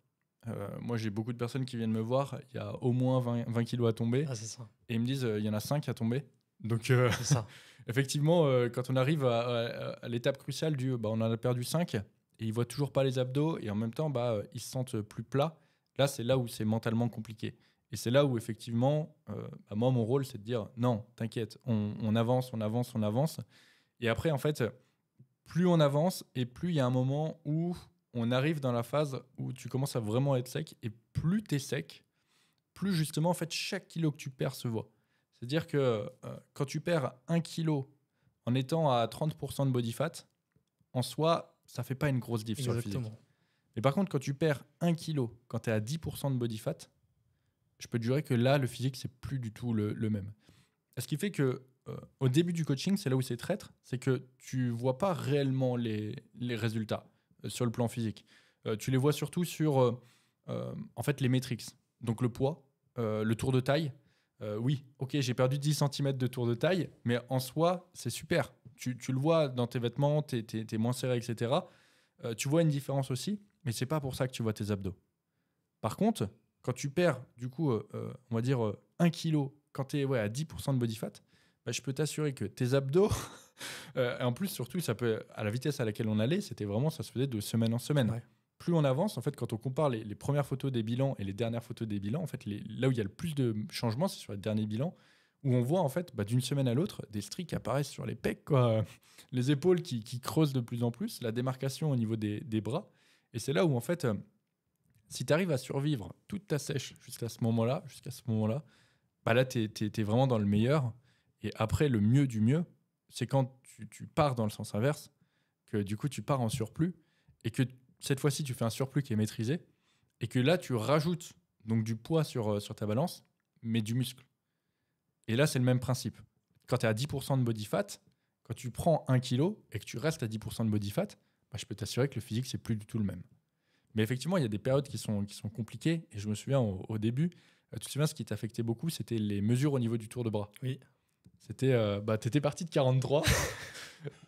Moi, j'ai beaucoup de personnes qui viennent me voir. Il y a au moins 20 kilos à tomber. Ah, c'est ça. Et ils me disent, il y en a 5 à tomber. Donc, C'est ça. effectivement, quand on arrive à l'étape cruciale du on en a perdu 5 et ils voient toujours pas les abdos et en même temps, ils se sentent plus plats. Là, c'est là où c'est mentalement compliqué. Et c'est là où, effectivement, moi, mon rôle, c'est de dire non, t'inquiète, on avance, on avance, on avance. Et après, en fait, plus on avance et plus il y a un moment où on arrive dans la phase où tu commences à vraiment être sec, et plus tu es sec, plus justement, en fait, chaque kilo que tu perds se voit. C'est-à-dire que quand tu perds 1 kilo en étant à 30% de body fat, en soi, ça fait pas une grosse diff sur le physique. Mais par contre, quand tu perds 1 kilo, quand tu es à 10% de body fat, je peux te jurer que là, le physique, c'est plus du tout le même. Ce qui fait que au début du coaching, c'est là où c'est traître, c'est que tu vois pas réellement les résultats sur le plan physique. Tu les vois surtout sur en fait, les métriques. Donc le poids, le tour de taille. Oui, ok, j'ai perdu 10 cm de tour de taille, mais en soi, c'est super. Tu le vois dans tes vêtements, t'es moins serré, etc. tu vois une différence aussi, mais c'est pas pour ça que tu vois tes abdos. Par contre, quand tu perds, du coup, on va dire 1 kilo, quand tu es à 10% de body fat, bah, je peux t'assurer que tes abdos, et en plus, surtout, ça peut, à la vitesse à laquelle on allait, c'était vraiment, ça se faisait de semaine en semaine. Ouais. Plus on avance, en fait, quand on compare les premières photos des bilans et les dernières photos des bilans, en fait, là où il y a le plus de changements, c'est sur les derniers bilans, où on voit, en fait, d'une semaine à l'autre, des stries qui apparaissent sur les pecs, quoi. Les épaules qui creusent de plus en plus, la démarcation au niveau des bras. Et c'est là où, en fait, si tu arrives à survivre toute ta sèche jusqu'à ce moment-là, bah là, tu es vraiment dans le meilleur. Et après, le mieux du mieux, c'est quand tu pars dans le sens inverse, que du coup, tu pars en surplus, et que cette fois-ci, tu fais un surplus qui est maîtrisé, et que là, tu rajoutes donc du poids sur ta balance, mais du muscle. Et là, c'est le même principe. Quand tu es à 10% de body fat, quand tu prends 1 kg et que tu restes à 10% de body fat, bah, je peux t'assurer que le physique, c'est plus du tout le même. Mais effectivement, il y a des périodes qui sont compliquées. Et je me souviens au début, tu te souviens, ce qui t'affectait beaucoup, c'était les mesures au niveau du tour de bras. Oui. C'était, tu étais parti de 43.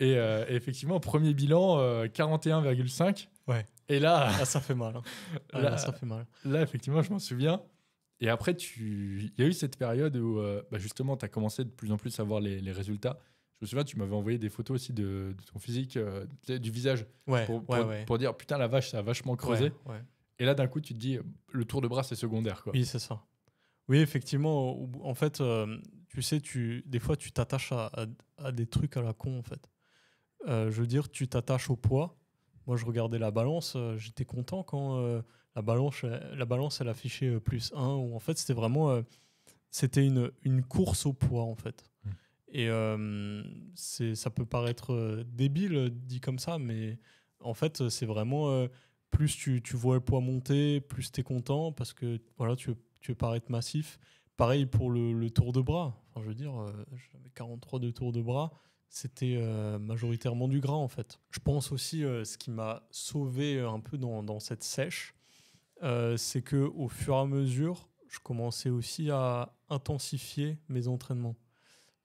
et effectivement, premier bilan, 41,5. Ouais. Et là, ça fait mal. Hein. Là, ça fait mal. Là, effectivement, je m'en souviens. Et après, il y a eu cette période où justement, tu as commencé de plus en plus à voir les résultats. Je me souviens, tu m'avais envoyé des photos aussi de ton physique, du visage, pour dire putain, la vache, ça a vachement creusé. Ouais. Et là, d'un coup, tu te dis, le tour de bras, c'est secondaire, quoi. Oui, c'est ça. Oui, effectivement. En fait, tu sais, des fois, tu t'attaches à des trucs à la con, en fait. Je veux dire, tu t'attaches au poids. Moi, je regardais la balance. J'étais content quand la balance, elle affichait +1. Ou en fait, c'était vraiment c'était une course au poids, en fait. Et ça peut paraître débile dit comme ça, mais en fait, c'est vraiment plus tu vois le poids monter, plus tu es content parce que voilà, tu veux paraître massif. Pareil pour le tour de bras. Enfin, je veux dire, j'avais 43 de tour de bras. C'était majoritairement du gras, en fait. Je pense aussi, ce qui m'a sauvé un peu dans cette sèche, c'est qu'au fur et à mesure, je commençais aussi à intensifier mes entraînements.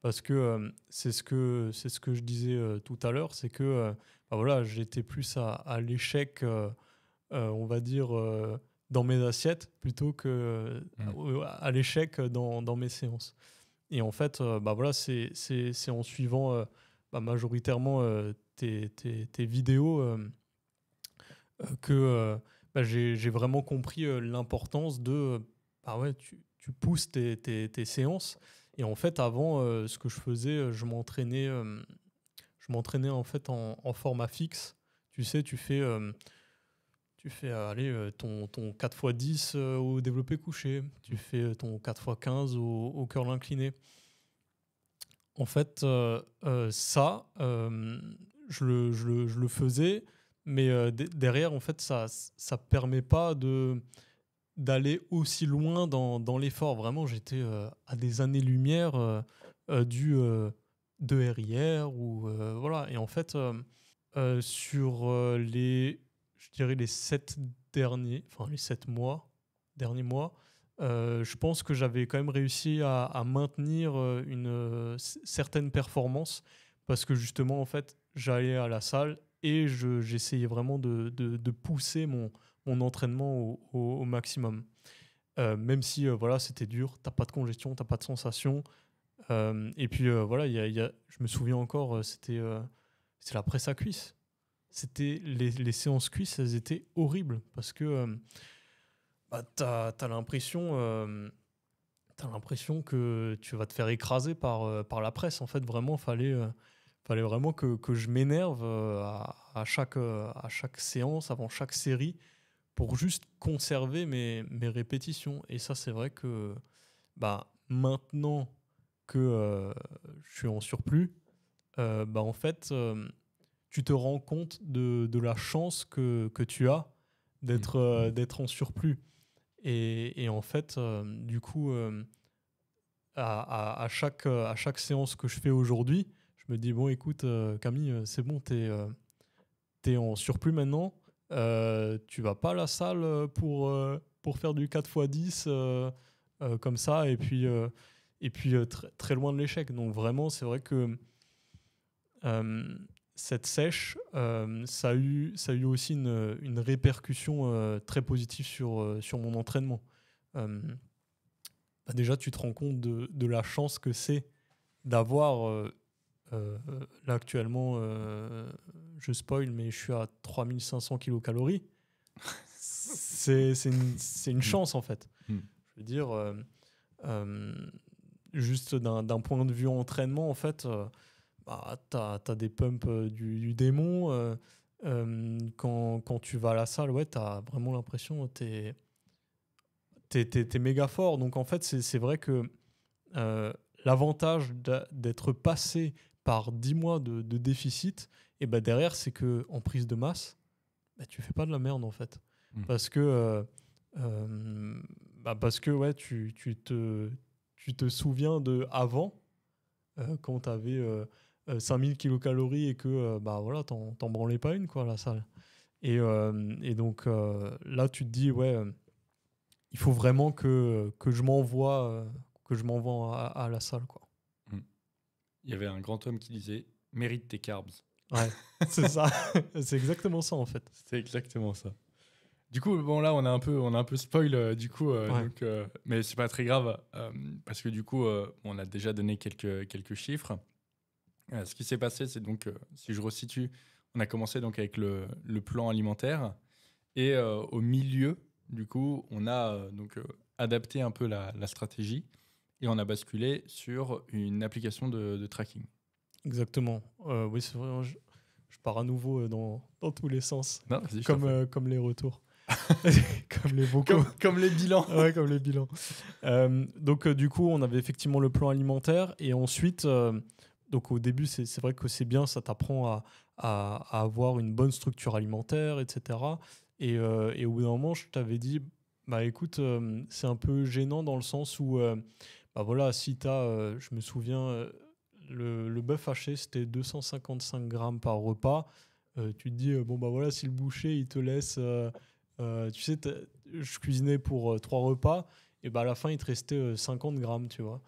Parce que c'est ce que je disais tout à l'heure, c'est que voilà, j'étais plus à l'échec, on va dire, dans mes assiettes, plutôt que à l'échec dans mes séances. Et en fait, voilà, c'est en suivant majoritairement tes vidéos que j'ai vraiment compris l'importance de ouais, tu pousses tes séances. Et en fait, avant, ce que je faisais, je m'entraînais en fait en format fixe. Tu sais, tu fais ton 4x10 au développé couché, tu fais ton 4x15 au curl incliné. En fait, ça, je le faisais, mais derrière, en fait, ça permet pas d'aller aussi loin dans l'effort. Vraiment, j'étais à des années-lumière de RIR. Voilà. Et en fait, sur je dirais les 7 derniers mois, je pense que j'avais quand même réussi à maintenir une certaine performance parce que justement, en fait, j'allais à la salle et j'essayais vraiment de pousser mon entraînement au maximum. Même si voilà, c'était dur, t'as pas de congestion, t'as pas de sensation. Et puis voilà, je me souviens encore, c'était la presse à cuisse. C'était les séances cuisses, elles étaient horribles parce que t'as l'impression que tu vas te faire écraser par la presse. En fait, vraiment, fallait vraiment que je m'énerve à chaque séance, avant chaque série, pour juste conserver mes répétitions. Et ça, c'est vrai que maintenant que je suis en surplus, en fait, tu te rends compte de la chance que tu as d'être en surplus. Et en fait, du coup, à chaque séance que je fais aujourd'hui, je me dis, bon, écoute, Camille, c'est bon, t'es en surplus maintenant. Tu vas pas à la salle pour faire du 4x10 comme ça, et puis très, très loin de l'échec. Donc vraiment, c'est vrai que cette sèche, ça a eu aussi une répercussion très positive sur mon entraînement. Déjà, tu te rends compte de la chance que c'est d'avoir, là actuellement, je spoil, mais je suis à 3500 kilocalories. C'est une chance en fait. Je veux dire, juste d'un point de vue entraînement, en fait, t'as des pumps du démon. Quand tu vas à la salle, ouais, t'as vraiment l'impression que t'es méga fort. Donc en fait, c'est vrai que l'avantage d'être passé par 10 mois de déficit, et ben derrière, c'est que en prise de masse, tu fais pas de la merde en fait. Parce que ouais, tu te souviens de avant, quand tu avais 5000 kilocalories et que voilà, t'en branlais pas une quoi, à la salle. Et donc là, tu te dis, ouais, il faut vraiment que je m'envoie à la salle, quoi. Il y avait un grand homme qui disait « mérite tes carbs ». Ouais, c'est ça. C'est exactement ça, en fait. C'est exactement ça. Du coup, bon, là, on a un peu spoil, du coup, Ouais. donc, mais c'est pas très grave, parce que du coup, on a déjà donné quelques chiffres. Ce qui s'est passé, c'est donc, si je resitue, on a commencé donc avec le plan alimentaire, et au milieu, du coup, on a donc adapté un peu la stratégie, et on a basculé sur une application de tracking. Exactement. Oui, c'est vrai. Je pars à nouveau dans tous les sens. Non, vas-y, je t'en prie. Comme les retours. Comme les vocaux. Comme les bilans. Ouais, comme les bilans. Donc, du coup, on avait effectivement le plan alimentaire. Et ensuite, donc au début, c'est vrai que c'est bien, ça t'apprend à avoir une bonne structure alimentaire, etc. Et au bout d'un moment, je t'avais dit, bah écoute, c'est un peu gênant dans le sens où, bah voilà, si t'as, je me souviens, le bœuf haché, c'était 255 grammes par repas. Tu te dis, bon bah voilà, si le boucher, il te laisse... tu sais, je cuisinais pour 3 repas, et bah à la fin, il te restait 50 grammes, tu vois.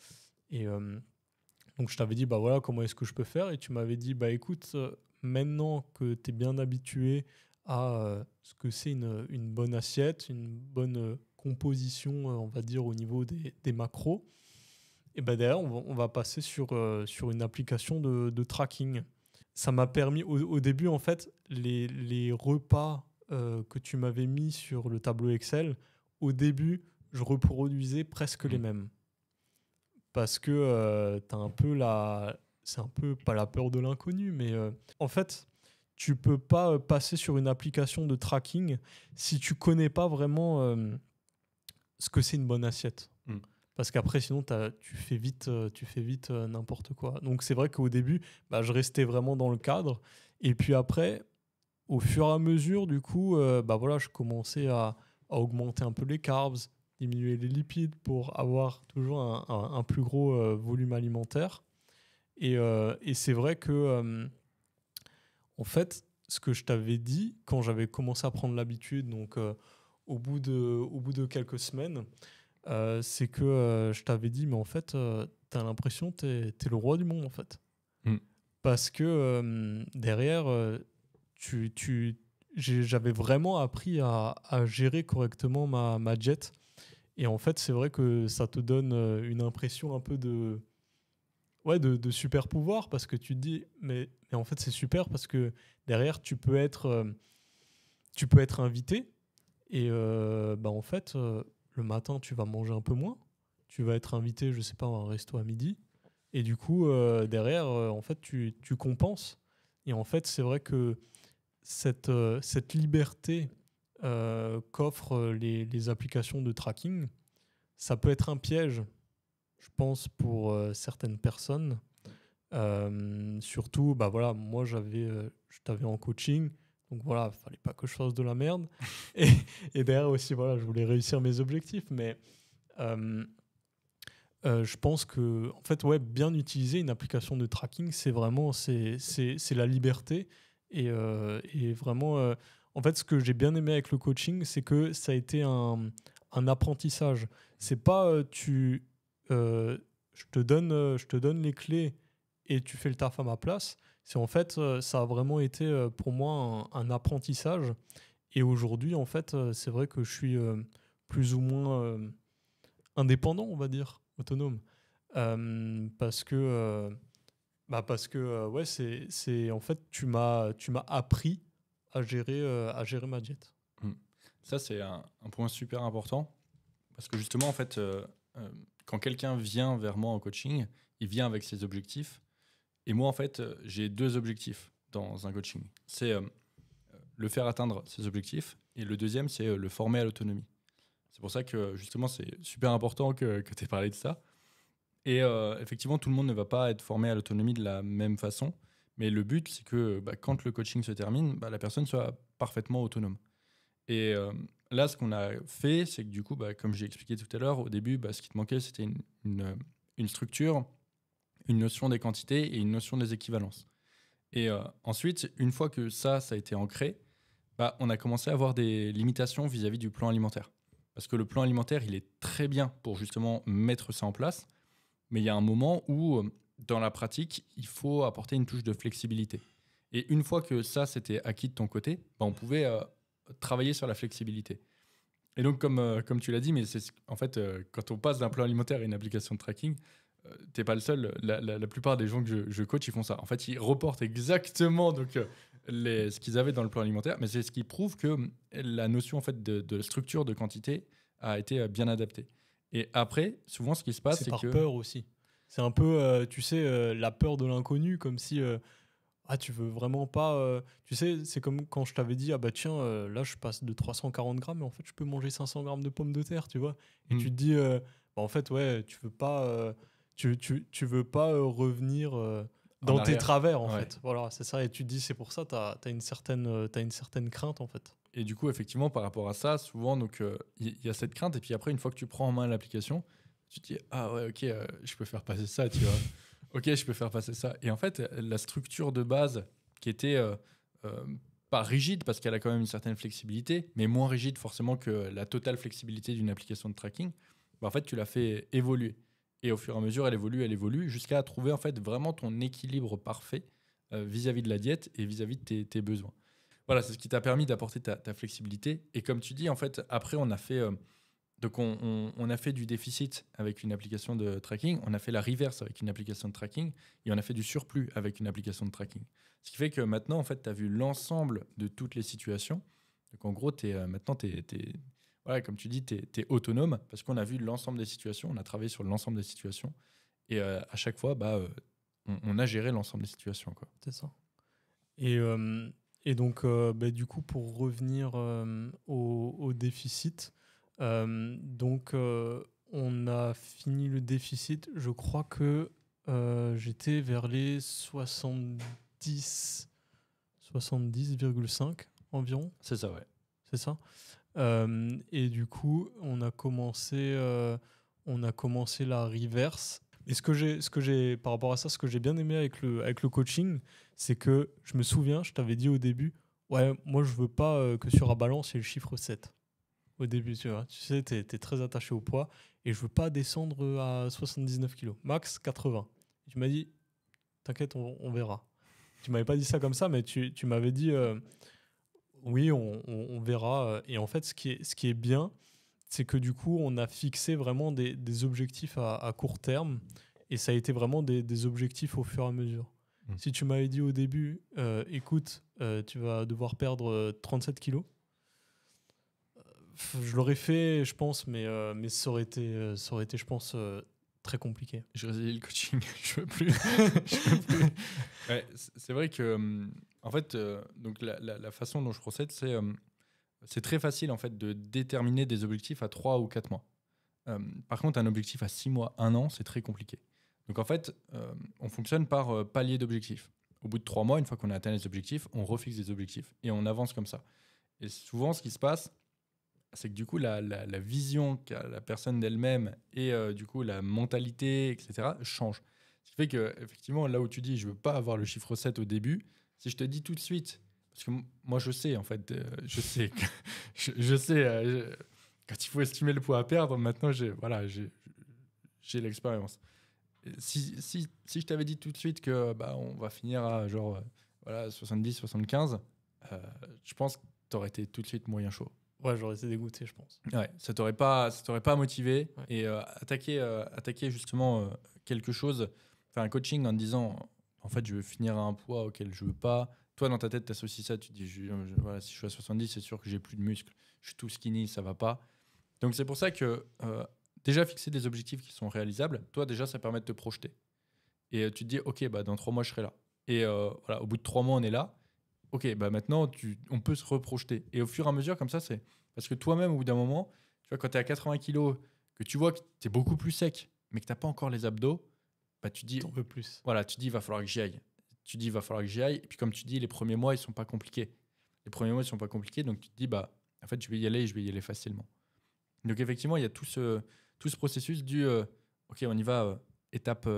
Et donc, je t'avais dit, bah voilà, comment est-ce que je peux faire? Et tu m'avais dit, bah écoute, maintenant que tu es bien habitué à ce que c'est une bonne assiette, une bonne composition, on va dire, au niveau des macros, et bah derrière, on va passer sur une application de tracking. Ça m'a permis, au début, en fait, les repas que tu m'avais mis sur le tableau Excel, au début, je reproduisais presque les mêmes. Parce que t'as un peu c'est un peu pas la peur de l'inconnu, mais en fait, tu peux pas passer sur une application de tracking si tu connais pas vraiment ce que c'est une bonne assiette. Parce qu'après, sinon, tu fais vite n'importe quoi. Donc, c'est vrai qu'au début, je restais vraiment dans le cadre. Et puis après, au fur et à mesure, du coup, voilà, je commençais à augmenter un peu les carbs, diminuer les lipides pour avoir toujours un plus gros volume alimentaire. Et c'est vrai que, en fait, ce que je t'avais dit quand j'avais commencé à prendre l'habitude, donc au bout de quelques semaines, c'est que je t'avais dit, mais en fait, t'as l'impression que t'es le roi du monde, en fait. Parce que derrière, j'avais vraiment appris à gérer correctement ma jet. Et en fait, c'est vrai que ça te donne une impression un peu de super pouvoir, parce que tu te dis, mais en fait, c'est super parce que derrière, tu peux être invité. Et en fait, le matin, tu vas manger un peu moins. Tu vas être invité, je sais pas, à un resto à midi. Et du coup, derrière, en fait, tu compenses. Et en fait, c'est vrai que cette liberté qu'offrent les applications de tracking, ça peut être un piège, je pense, pour certaines personnes. Surtout, voilà, moi, je t'avais en coaching. Donc voilà, il fallait pas que je fasse de la merde. Et derrière aussi, voilà, je voulais réussir mes objectifs. Mais je pense que, en fait, ouais, bien utiliser une application de tracking, c'est vraiment c'est la liberté. Et vraiment, en fait, ce que j'ai bien aimé avec le coaching, c'est que ça a été un apprentissage. C'est pas je te donne les clés et tu fais le taf à ma place. C'est en fait, ça a vraiment été pour moi un apprentissage. Et aujourd'hui, en fait, c'est vrai que je suis plus ou moins indépendant, on va dire, autonome. Parce que ouais, en fait, tu m'as appris à gérer ma diète. Ça, c'est un point super important parce que justement, en fait, quand quelqu'un vient vers moi en coaching, il vient avec ses objectifs. Et moi, en fait, j'ai 2 objectifs dans un coaching. C'est le faire atteindre ses objectifs et le deuxième, c'est le former à l'autonomie. C'est pour ça que justement, c'est super important que tu aies parlé de ça. Et effectivement, tout le monde ne va pas être formé à l'autonomie de la même façon. Mais le but, c'est que quand le coaching se termine, la personne soit parfaitement autonome. Et là, ce qu'on a fait, c'est que du coup, comme j'ai expliqué tout à l'heure, au début, ce qui te manquait, c'était une structure, une notion des quantités et une notion des équivalences. Et ensuite, une fois que ça a été ancré, on a commencé à avoir des limitations vis-à-vis du plan alimentaire. Parce que le plan alimentaire, il est très bien pour justement mettre ça en place, mais il y a un moment où, dans la pratique, il faut apporter une touche de flexibilité. Et une fois que ça, c'était acquis de ton côté, on pouvait travailler sur la flexibilité. Et donc, comme tu l'as dit, mais en fait, quand on passe d'un plan alimentaire à une application de tracking, t'es pas le seul. La plupart des gens que je coach, ils font ça. En fait, ils reportent exactement ce qu'ils avaient dans le plan alimentaire, mais c'est ce qui prouve que la notion en fait de structure, de quantité a été bien adaptée. Et après, souvent, ce qui se passe, c'est par que peur aussi. C'est un peu, tu sais, la peur de l'inconnu, comme si tu veux vraiment pas. Tu sais, c'est comme quand je t'avais dit, ah bah tiens, là je passe de 340 grammes, mais en fait je peux manger 500 grammes de pommes de terre, tu vois. Et tu te dis, en fait, ouais, tu veux pas, tu veux pas revenir dans tes travers, en fait. Voilà, c'est ça. Et tu te dis, c'est pour ça, t'as une certaine crainte, en fait. Et du coup, effectivement, par rapport à ça, souvent, il y a cette crainte. Et puis après, une fois que tu prends en main l'application, tu te dis, ah ouais, ok, je peux faire passer ça, tu vois. Ok, je peux faire passer ça. Et en fait, la structure de base qui était pas rigide, parce qu'elle a quand même une certaine flexibilité, mais moins rigide forcément que la totale flexibilité d'une application de tracking, en fait, tu l'as fait évoluer. Et au fur et à mesure, elle évolue, jusqu'à trouver en fait vraiment ton équilibre parfait vis-à-vis de la diète et vis-à-vis de tes besoins. Voilà, c'est ce qui t'a permis d'apporter ta flexibilité. Et comme tu dis, en fait, après, on a fait... Donc, on a fait du déficit avec une application de tracking, on a fait la reverse avec une application de tracking, et on a fait du surplus avec une application de tracking. Ce qui fait que maintenant, en fait, tu as vu l'ensemble de toutes les situations. Donc, en gros, maintenant, voilà, comme tu dis, tu es autonome parce qu'on a vu l'ensemble des situations, on a travaillé sur l'ensemble des situations, et à chaque fois, on a géré l'ensemble des situations, quoi. C'est ça. Et donc, du coup, pour revenir au déficit, donc, on a fini le déficit. Je crois que j'étais vers les 70,5 environ. C'est ça, ouais. C'est ça. Et du coup, on a commencé la reverse. Et ce que j'ai par rapport à ça, ce que j'ai bien aimé avec le coaching, c'est que je me souviens, je t'avais dit au début, ouais, moi je veux pas que sur la balance il y ait le chiffre 7. Au début, tu vois. Tu sais, t'es très attaché au poids et je veux pas descendre à 79 kilos. Max 80. Tu m'as dit, t'inquiète, on verra. Tu m'avais pas dit ça comme ça, mais tu m'avais dit, oui, on verra. Et en fait, ce qui est bien, c'est que du coup, on a fixé vraiment des objectifs à court terme et ça a été vraiment des objectifs au fur et à mesure. Si tu m'avais dit au début, écoute, tu vas devoir perdre 37 kilos, je l'aurais fait, je pense, mais ça aurait été, je pense, très compliqué. Je résilié le coaching, je veux plus. Ouais, c'est vrai que, en fait, donc la façon dont je procède, c'est très facile en fait de déterminer des objectifs à 3 ou 4 mois. Par contre, un objectif à 6 mois, 1 an, c'est très compliqué. Donc en fait, on fonctionne par palier d'objectifs. Au bout de 3 mois, une fois qu'on a atteint les objectifs, on refixe des objectifs et on avance comme ça. Et souvent, ce qui se passe, c'est que du coup, la vision qu'a la personne d'elle-même et du coup, la mentalité, etc., change. Ce qui fait qu'effectivement, là où tu dis, je ne veux pas avoir le chiffre 7 au début, si je te dis tout de suite, parce que moi, je sais, en fait, je sais quand il faut estimer le poids à perdre, maintenant, j'ai l'expérience. Si je t'avais dit tout de suite que on va finir à genre 70, 75, je pense que tu aurais été tout de suite moyen chaud. Ouais, j'aurais été dégoûté, je pense. Ouais, ça t'aurait pas motivé. Ouais. Et attaquer justement quelque chose, faire un coaching en te disant en fait je veux finir à un poids auquel je veux pas. Toi dans ta tête t'associes ça, tu te dis voilà, si je suis à 70 c'est sûr que j'ai plus de muscles, je suis tout skinny, ça va pas. Donc c'est pour ça que déjà fixer des objectifs qui sont réalisables, toi déjà ça permet de te projeter. Et tu te dis ok dans 3 mois je serai là. Et voilà, au bout de 3 mois on est là. Ok, maintenant on peut se reprojeter. Et au fur et à mesure comme ça c'est parce que toi-même, au bout d'un moment, tu vois, quand tu es à 80 kilos, que tu vois que tu es beaucoup plus sec, mais que tu n'as pas encore les abdos, tu dis, T'en veux plus. voilà, tu dis, il va falloir que j'y aille. Tu dis, il va falloir que j'y aille. Et puis, comme tu dis, les premiers mois, ils ne sont pas compliqués. Les premiers mois, ils ne sont pas compliqués. Donc, tu te dis, en fait, je vais y aller et je vais y aller facilement. Donc, effectivement, il y a tout ce processus du, OK, on y va étape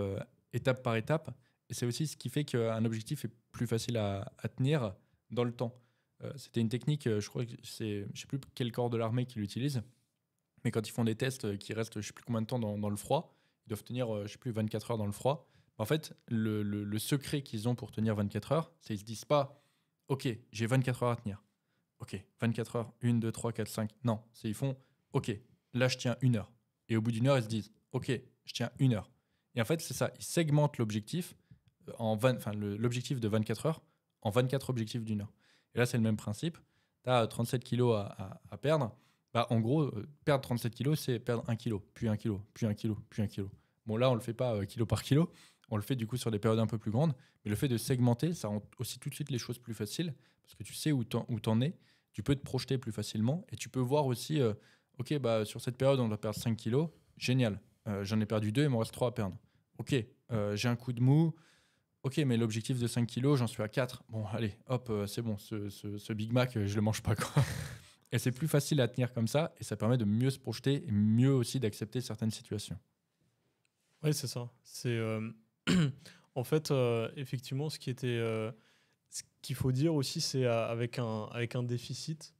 par étape. Et c'est aussi ce qui fait qu'un objectif est plus facile à tenir dans le temps. C'était une technique, je crois que je ne sais plus quel corps de l'armée qui l'utilise, mais quand ils font des tests qui restent je ne sais plus combien de temps dans le froid, ils doivent tenir je ne sais plus 24 heures dans le froid. En fait, le secret qu'ils ont pour tenir 24 heures, c'est qu'ils ne se disent pas « Ok, j'ai 24 heures à tenir. Ok, 24 heures, 1, 2, 3, 4, 5. » Non, ils font « Ok, là je tiens 1 heure. » Et au bout d'1 heure, ils se disent « Ok, je tiens 1 heure. » Et en fait, c'est ça, ils segmentent l'objectif, l'objectif de 24 heures en 24 objectifs d'1 heure. Et là, c'est le même principe. Tu as 37 kilos à perdre. En gros, perdre 37 kilos, c'est perdre 1 kilo, puis 1 kilo, puis 1 kilo, puis 1 kilo. Bon, là, on ne le fait pas kilo par kilo. On le fait du coup sur des périodes un peu plus grandes. Mais le fait de segmenter, ça rend aussi tout de suite les choses plus faciles parce que tu sais où t'en es. Tu peux te projeter plus facilement et tu peux voir aussi, OK, sur cette période, on doit perdre 5 kilos. Génial. J'en ai perdu 2, il m'en reste 3 à perdre. OK, j'ai un coup de mou. Ok, mais l'objectif de 5 kilos, j'en suis à 4. Bon, allez, hop, c'est bon, ce Big Mac, je le mange pas, quoi. Et c'est plus facile à tenir comme ça, et ça permet de mieux se projeter, et mieux aussi d'accepter certaines situations. Oui, c'est ça. C'est en fait, effectivement, ce qu'il faut dire aussi, c'est avec un déficit,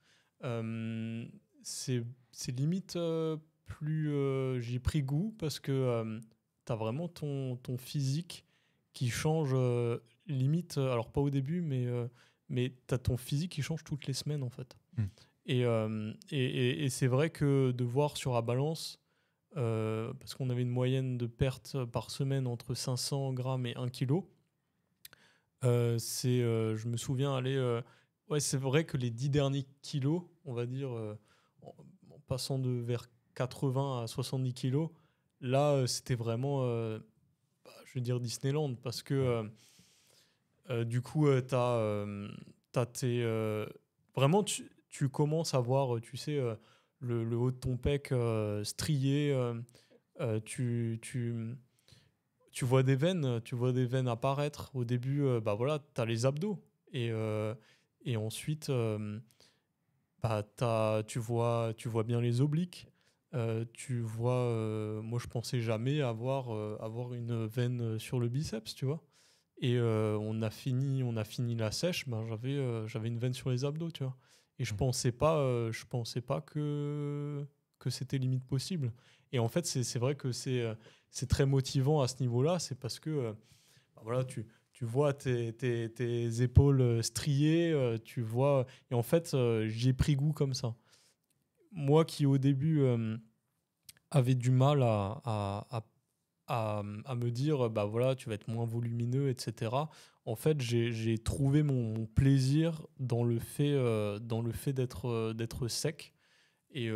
c'est limite plus... J'ai pris goût parce que tu as vraiment ton physique qui change limite, alors pas au début, mais tu as ton physique qui change toutes les semaines en fait. Et c'est vrai que de voir sur la balance, parce qu'on avait une moyenne de perte par semaine entre 500 grammes et 1 kg, je me souviens ouais, c'est vrai que les 10 derniers kilos, on va dire, en passant de vers 80 à 70 kilos, là, c'était vraiment... je veux dire Disneyland parce que du coup t'as vraiment tu commences à voir le haut de ton pec strié, tu vois des veines apparaître au début. Voilà, t'as les abdos et ensuite tu vois bien les obliques. Moi je pensais jamais avoir une veine sur le biceps, tu vois. Et on a fini la sèche, j'avais une veine sur les abdos, tu vois. Et je pensais pas que c'était limite possible. Et en fait, c'est vrai que c'est très motivant à ce niveau-là, c'est parce que voilà, tu vois tes épaules striées, tu vois. Et en fait, j'ai pris goût comme ça. Moi qui au début avait du mal à me dire voilà, tu vas être moins volumineux, etc. En fait, j'ai trouvé mon plaisir dans le fait d'être sec et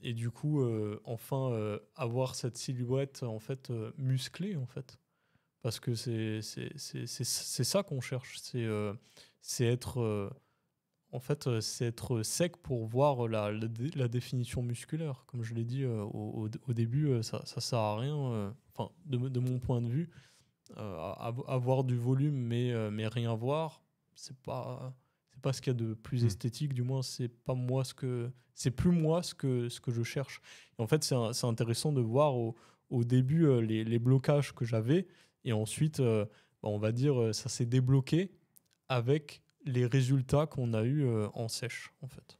et du coup avoir cette silhouette en fait musclée en fait, parce que c'est ça qu'on cherche, c'est être en fait, c'est être sec pour voir la définition musculaire. Comme je l'ai dit au début, ça sert à rien, de mon point de vue, avoir du volume mais rien voir, c'est pas ce qu'il y a de plus esthétique, du moins c'est pas moi c'est plus moi ce que je cherche. Et en fait, c'est intéressant de voir au début les blocages que j'avais, et ensuite on va dire ça s'est débloqué avec les résultats qu'on a eu en sèche en fait.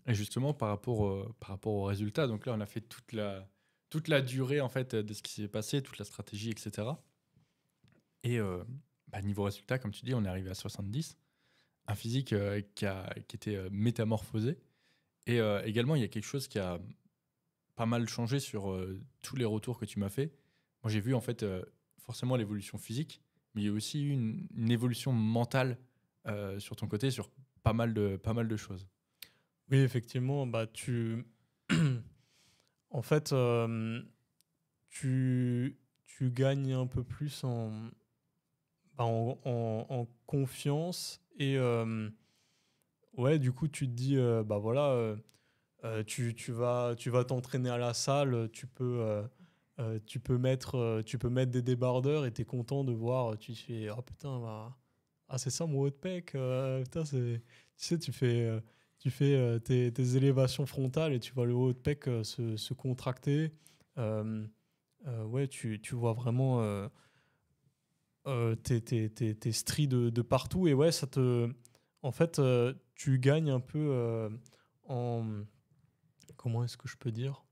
Et justement par rapport aux résultats, donc là on a fait toute toute la durée en fait de ce qui s'est passé, toute la stratégie, etc. Et niveau résultat, comme tu dis, on est arrivé à 70. Un physique qui était métamorphosé. Et également, il y a quelque chose qui a pas mal changé sur tous les retours que tu m'as fait. Moi, j'ai vu en fait forcément l'évolution physique, mais il y a aussi eu une évolution mentale sur ton côté, sur pas mal de choses. Oui, effectivement, en fait, tu gagnes un peu plus en confiance et ouais, du coup, tu te dis, tu vas t'entraîner à la salle, tu peux mettre des débardeurs et tu es content de voir, tu fais, oh putain, c'est ça mon haut de pec, putain, tu sais, tu fais tes élévations frontales et tu vois le haut de pec se contracter. Ouais, tu vois vraiment tes stries de partout et ouais, en fait, tu gagnes un peu en... Comment est-ce que je peux dire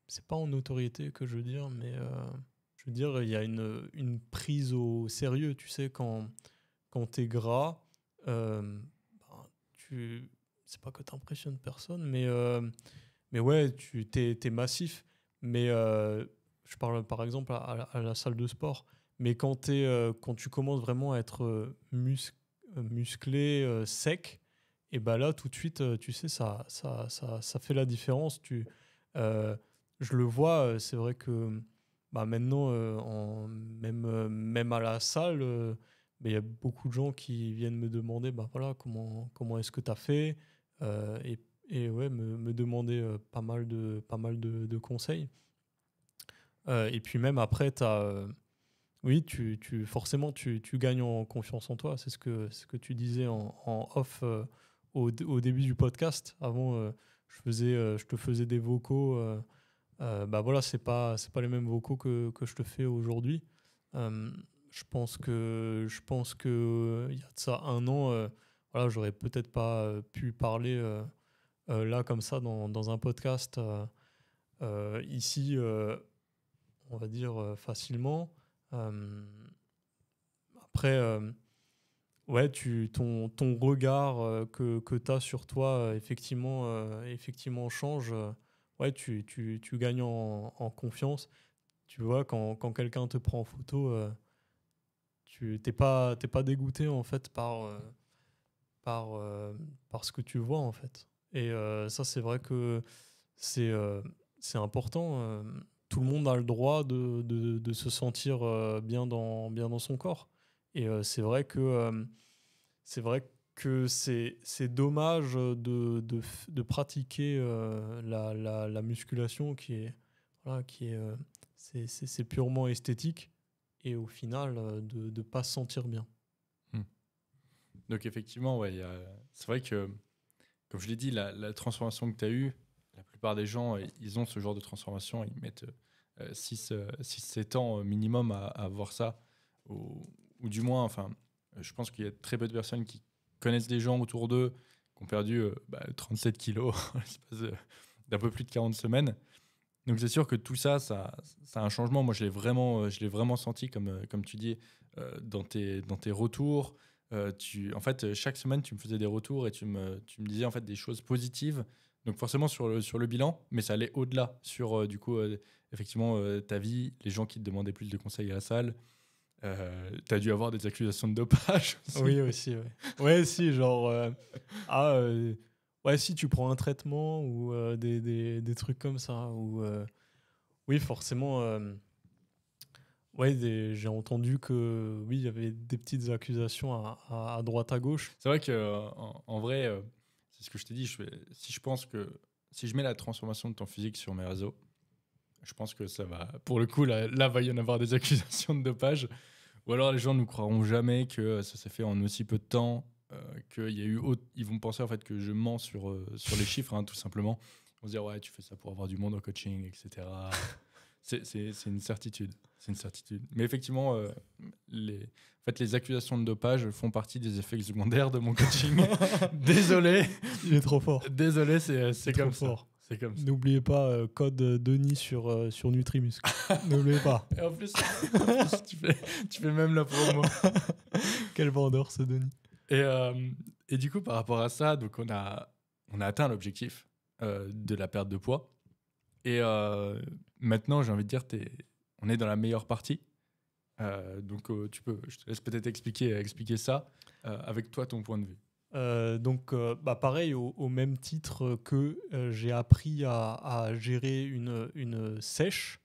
c'est pas en autorité que je veux dire, mais je veux dire, il y a une prise au sérieux, tu sais, quand t'es gras, c'est pas que t'impressionnes personne, mais ouais, t'es massif. Mais je parle par exemple à la salle de sport. Mais quand tu commences vraiment à être musclé, sec, et ben là, tout de suite, tu sais, ça fait la différence. Je le vois, c'est vrai que maintenant, même à la salle, il y a beaucoup de gens qui viennent me demander voilà, comment est-ce que tu as fait et ouais, me demander pas mal de conseils. Et puis même après, oui, forcément, tu gagnes en confiance en toi. C'est ce que tu disais en off au début du podcast. Avant, je te faisais des vocaux. Voilà, c'est pas les mêmes vocaux que je te fais aujourd'hui. Je pense que il y a de ça un an, voilà, j'aurais peut-être pas pu parler là comme ça dans un podcast ici, on va dire facilement. Après, ouais, ton regard que tu as sur toi, effectivement change. Ouais, tu gagnes en confiance. Tu vois, quand quelqu'un te prend en photo, tu t'es pas dégoûté en fait par ce que tu vois en fait. Et ça, c'est vrai que c'est important. Tout le monde a le droit de se sentir bien dans son corps. Et c'est vrai que c'est dommage de pratiquer la musculation c'est purement esthétique et au final de ne pas se sentir bien. Donc effectivement, ouais, c'est vrai que, comme je l'ai dit, la transformation que tu as eue, la plupart des gens, ils ont ce genre de transformation, ils mettent 6-7 ans minimum à voir ça, ou du moins, enfin, je pense qu'il y a très peu de personnes qui connaissent des gens autour d'eux qui ont perdu 37 kilos en l'espace d'un peu plus de 40 semaines. Donc c'est sûr que tout ça, ça a un changement. Moi, je l'ai vraiment senti, comme tu dis, dans tes retours. En fait, chaque semaine, tu me faisais des retours et tu me disais en fait des choses positives. Donc forcément sur le bilan, mais ça allait au-delà sur du coup effectivement ta vie, les gens qui te demandaient plus de conseils à la salle. Tu as dû avoir des accusations de dopage aussi. Oui, aussi. Ouais, si, genre ouais, si tu prends un traitement ou des trucs comme ça ou oui, forcément. Ouais, j'ai entendu que oui, il y avait des petites accusations à droite à gauche. C'est vrai que en vrai, c'est ce que je t'ai dit. Si je mets la transformation de ton physique sur mes réseaux, je pense que ça va. Pour le coup, là va y en avoir des accusations de dopage. Ou alors les gens ne nous croiront jamais que ça s'est fait en aussi peu de temps, ils vont penser en fait que je mens sur les chiffres, hein, tout simplement. Ils vont se dire ouais, tu fais ça pour avoir du monde en coaching, etc. C'est une certitude. C'est une certitude. Mais effectivement, les accusations de dopage font partie des effets secondaires de mon coaching. Désolé. Il est trop fort. Désolé, c'est comme ça. C'est comme ça. N'oubliez pas, code Denis sur Nutrimuscle. N'oubliez pas. Et en plus, tu fais même la promo. Quel vendeur, ce Denis. Et du coup, par rapport à ça, donc on a atteint l'objectif de la perte de poids. Et maintenant, j'ai envie de dire, on est dans la meilleure partie. Donc, je te laisse peut-être expliquer ça avec toi, ton point de vue. Pareil, au même titre que j'ai appris à gérer une sèche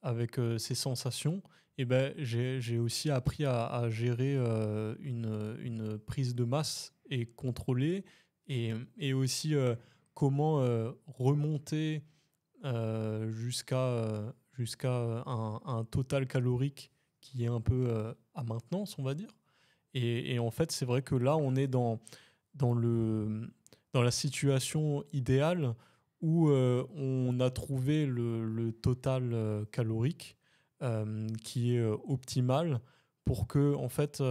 avec ses sensations, et ben, j'ai aussi appris à gérer une prise de masse et contrôler, et aussi comment remonter jusqu'à un total calorique qui est un peu à maintenance, on va dire. Et en fait, c'est vrai que là, on est dans la situation idéale où on a trouvé le total calorique qui est optimal pour que en fait,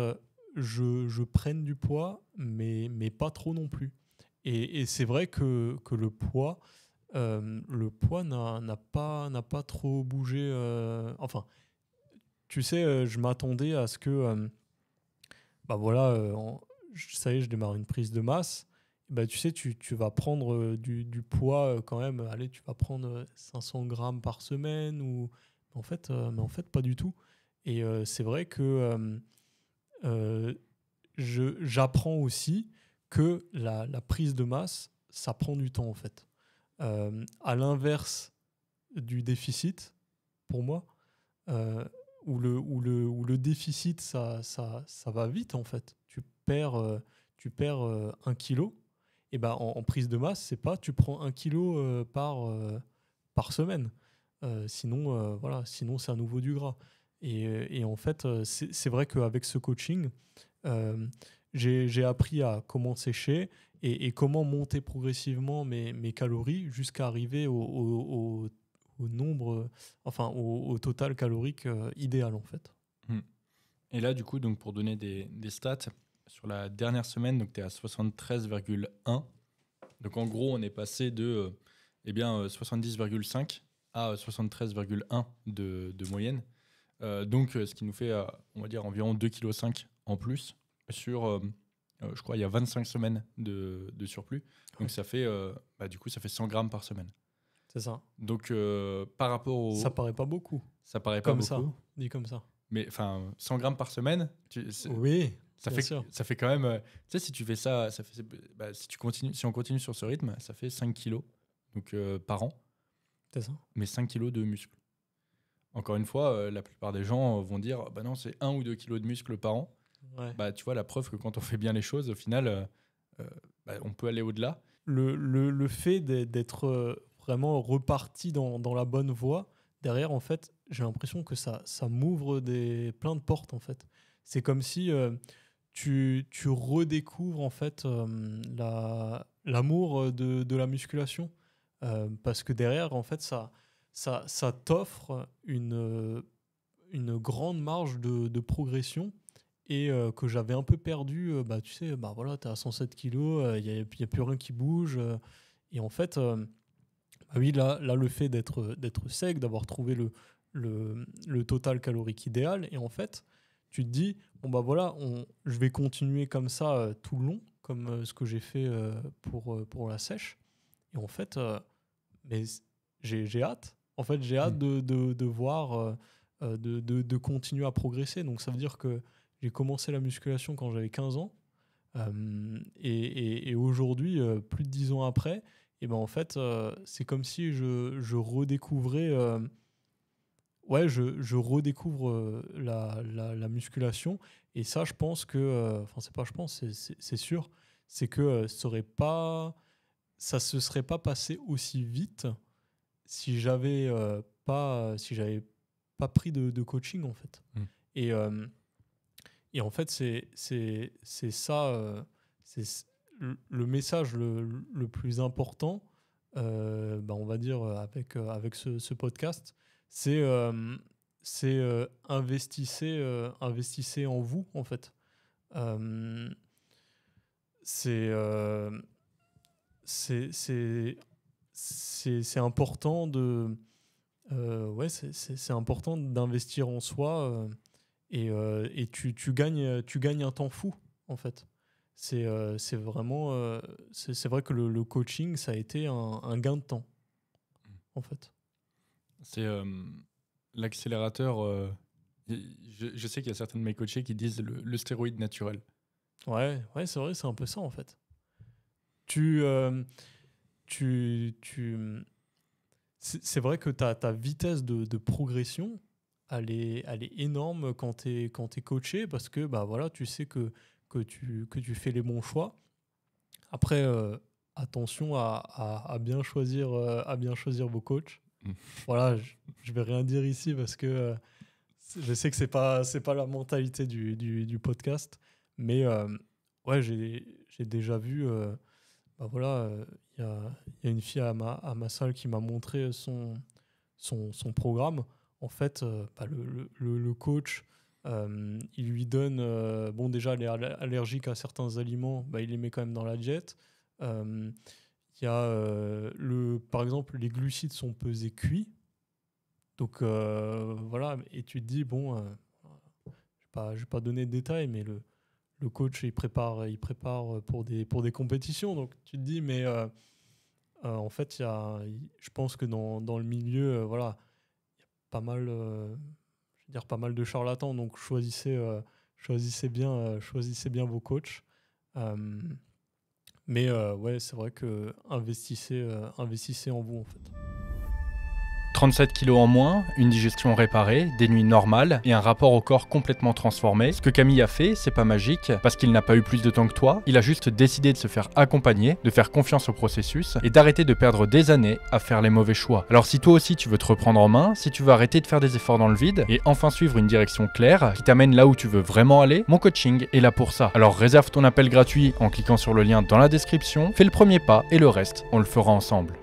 je prenne du poids, mais pas trop non plus. Et c'est vrai que le poids n'a pas trop bougé. Enfin, tu sais, je m'attendais à ce que ça y est, je démarre une prise de masse. Bah, tu sais, tu vas prendre du poids quand même. Allez, tu vas prendre 500 grammes par semaine. Mais en fait, pas du tout. Et c'est vrai que j'apprends aussi que la prise de masse, ça prend du temps, en fait. À l'inverse du déficit, pour moi, où le déficit, ça va vite, en fait. Tu perds 1 kilo. Et ben, en prise de masse, c'est pas tu prends 1 kilo par semaine. Sinon, c'est à nouveau du gras. Et en fait, c'est vrai qu'avec ce coaching, j'ai appris à comment sécher et comment monter progressivement mes calories jusqu'à arriver au nombre, au total calorique idéal, en fait. Et là, du coup, donc, pour donner des stats, sur la dernière semaine, tu es à 73,1. Donc en gros, on est passé de 70,5 à 73,1 de moyenne. Ce qui nous fait, on va dire, environ 2,5 kg en plus sur, je crois, il y a 25 semaines de surplus. Donc ça fait, du coup, ça fait 100 grammes par semaine. C'est ça. Donc par rapport au... Ça paraît pas beaucoup. Ça paraît pas Comme beaucoup. ça, dit comme ça. Mais enfin, 100 grammes par semaine, oui, ça fait quand même... tu sais, si tu fais ça, si on continue sur ce rythme, ça fait 5 kilos donc, par an. C'est ça. Mais 5 kilos de muscles. Encore une fois, la plupart des gens vont dire bah non, c'est 1 ou 2 kilos de muscles par an. Ouais. Bah, tu vois, la preuve que quand on fait bien les choses, au final, on peut aller au-delà. Le fait d'être vraiment reparti dans la bonne voie, derrière, en fait, j'ai l'impression que ça m'ouvre plein de portes, en fait. C'est comme si tu redécouvres, en fait, l'amour de la musculation. Parce que derrière, en fait, ça t'offre une grande marge de progression et que j'avais un peu perdu. Tu sais, voilà, tu es à 107 kilos, il n'y a plus rien qui bouge. Et en fait, oui, là, le fait d'être sec, d'avoir trouvé le total calorique idéal, et en fait, tu te dis, je vais continuer comme ça tout le long, comme ce que j'ai fait pour la sèche. Et en fait, mais j'ai hâte. En fait, j'ai hâte de voir, de continuer à progresser. Donc, ça veut dire que j'ai commencé la musculation quand j'avais 15 ans. Et aujourd'hui, plus de 10 ans après, et ben en fait, c'est comme si je redécouvrais... je redécouvre la musculation. Et ça, je pense que... c'est sûr. C'est que ça se serait pas passé aussi vite si j'avais pas pris de coaching, en fait. Et en fait, c'est ça, c'est le message le plus important, on va dire, avec ce podcast, c'est investissez en vous, en fait. C'est c'est important de ouais, c'est important d'investir en soi, et tu gagnes un temps fou en fait. C'est vraiment c'est vrai que le coaching ça a été un gain de temps en fait. C'est l'accélérateur. Je sais qu'il y a certains de mes coachés qui disent le stéroïde naturel. Ouais, c'est vrai, c'est un peu ça en fait. Tu, c'est vrai que ta vitesse de progression, elle est énorme quand tu es coaché parce que bah, voilà, tu sais que tu fais les bons choix. Après, attention à bien choisir vos coachs. Voilà, je vais rien dire ici parce que je sais que c'est pas la mentalité du podcast. Mais ouais, j'ai déjà vu... bah voilà, y a une fille à ma salle qui m'a montré son programme. En fait, bah, le coach, il lui donne... bon, déjà, elle est allergique à certains aliments, bah, il les met quand même dans la diète. Il y a, par exemple, les glucides sont pesés cuits. Donc, voilà. Et tu te dis, bon, je vais pas donner de détails, mais le coach, il prépare pour des compétitions. Donc, tu te dis, mais en fait, je pense que dans le milieu, voilà, il y a pas mal, je veux dire, pas mal de charlatans. Donc, choisissez bien vos coachs. Mais ouais, c'est vrai que investissez en vous, en fait. 37 kilos en moins, une digestion réparée, des nuits normales et un rapport au corps complètement transformé. Ce que Camille a fait, c'est pas magique, parce qu'il n'a pas eu plus de temps que toi, il a juste décidé de se faire accompagner, de faire confiance au processus et d'arrêter de perdre des années à faire les mauvais choix. Alors si toi aussi tu veux te reprendre en main, si tu veux arrêter de faire des efforts dans le vide et enfin suivre une direction claire qui t'amène là où tu veux vraiment aller, mon coaching est là pour ça. Alors réserve ton appel gratuit en cliquant sur le lien dans la description, fais le premier pas et le reste, on le fera ensemble.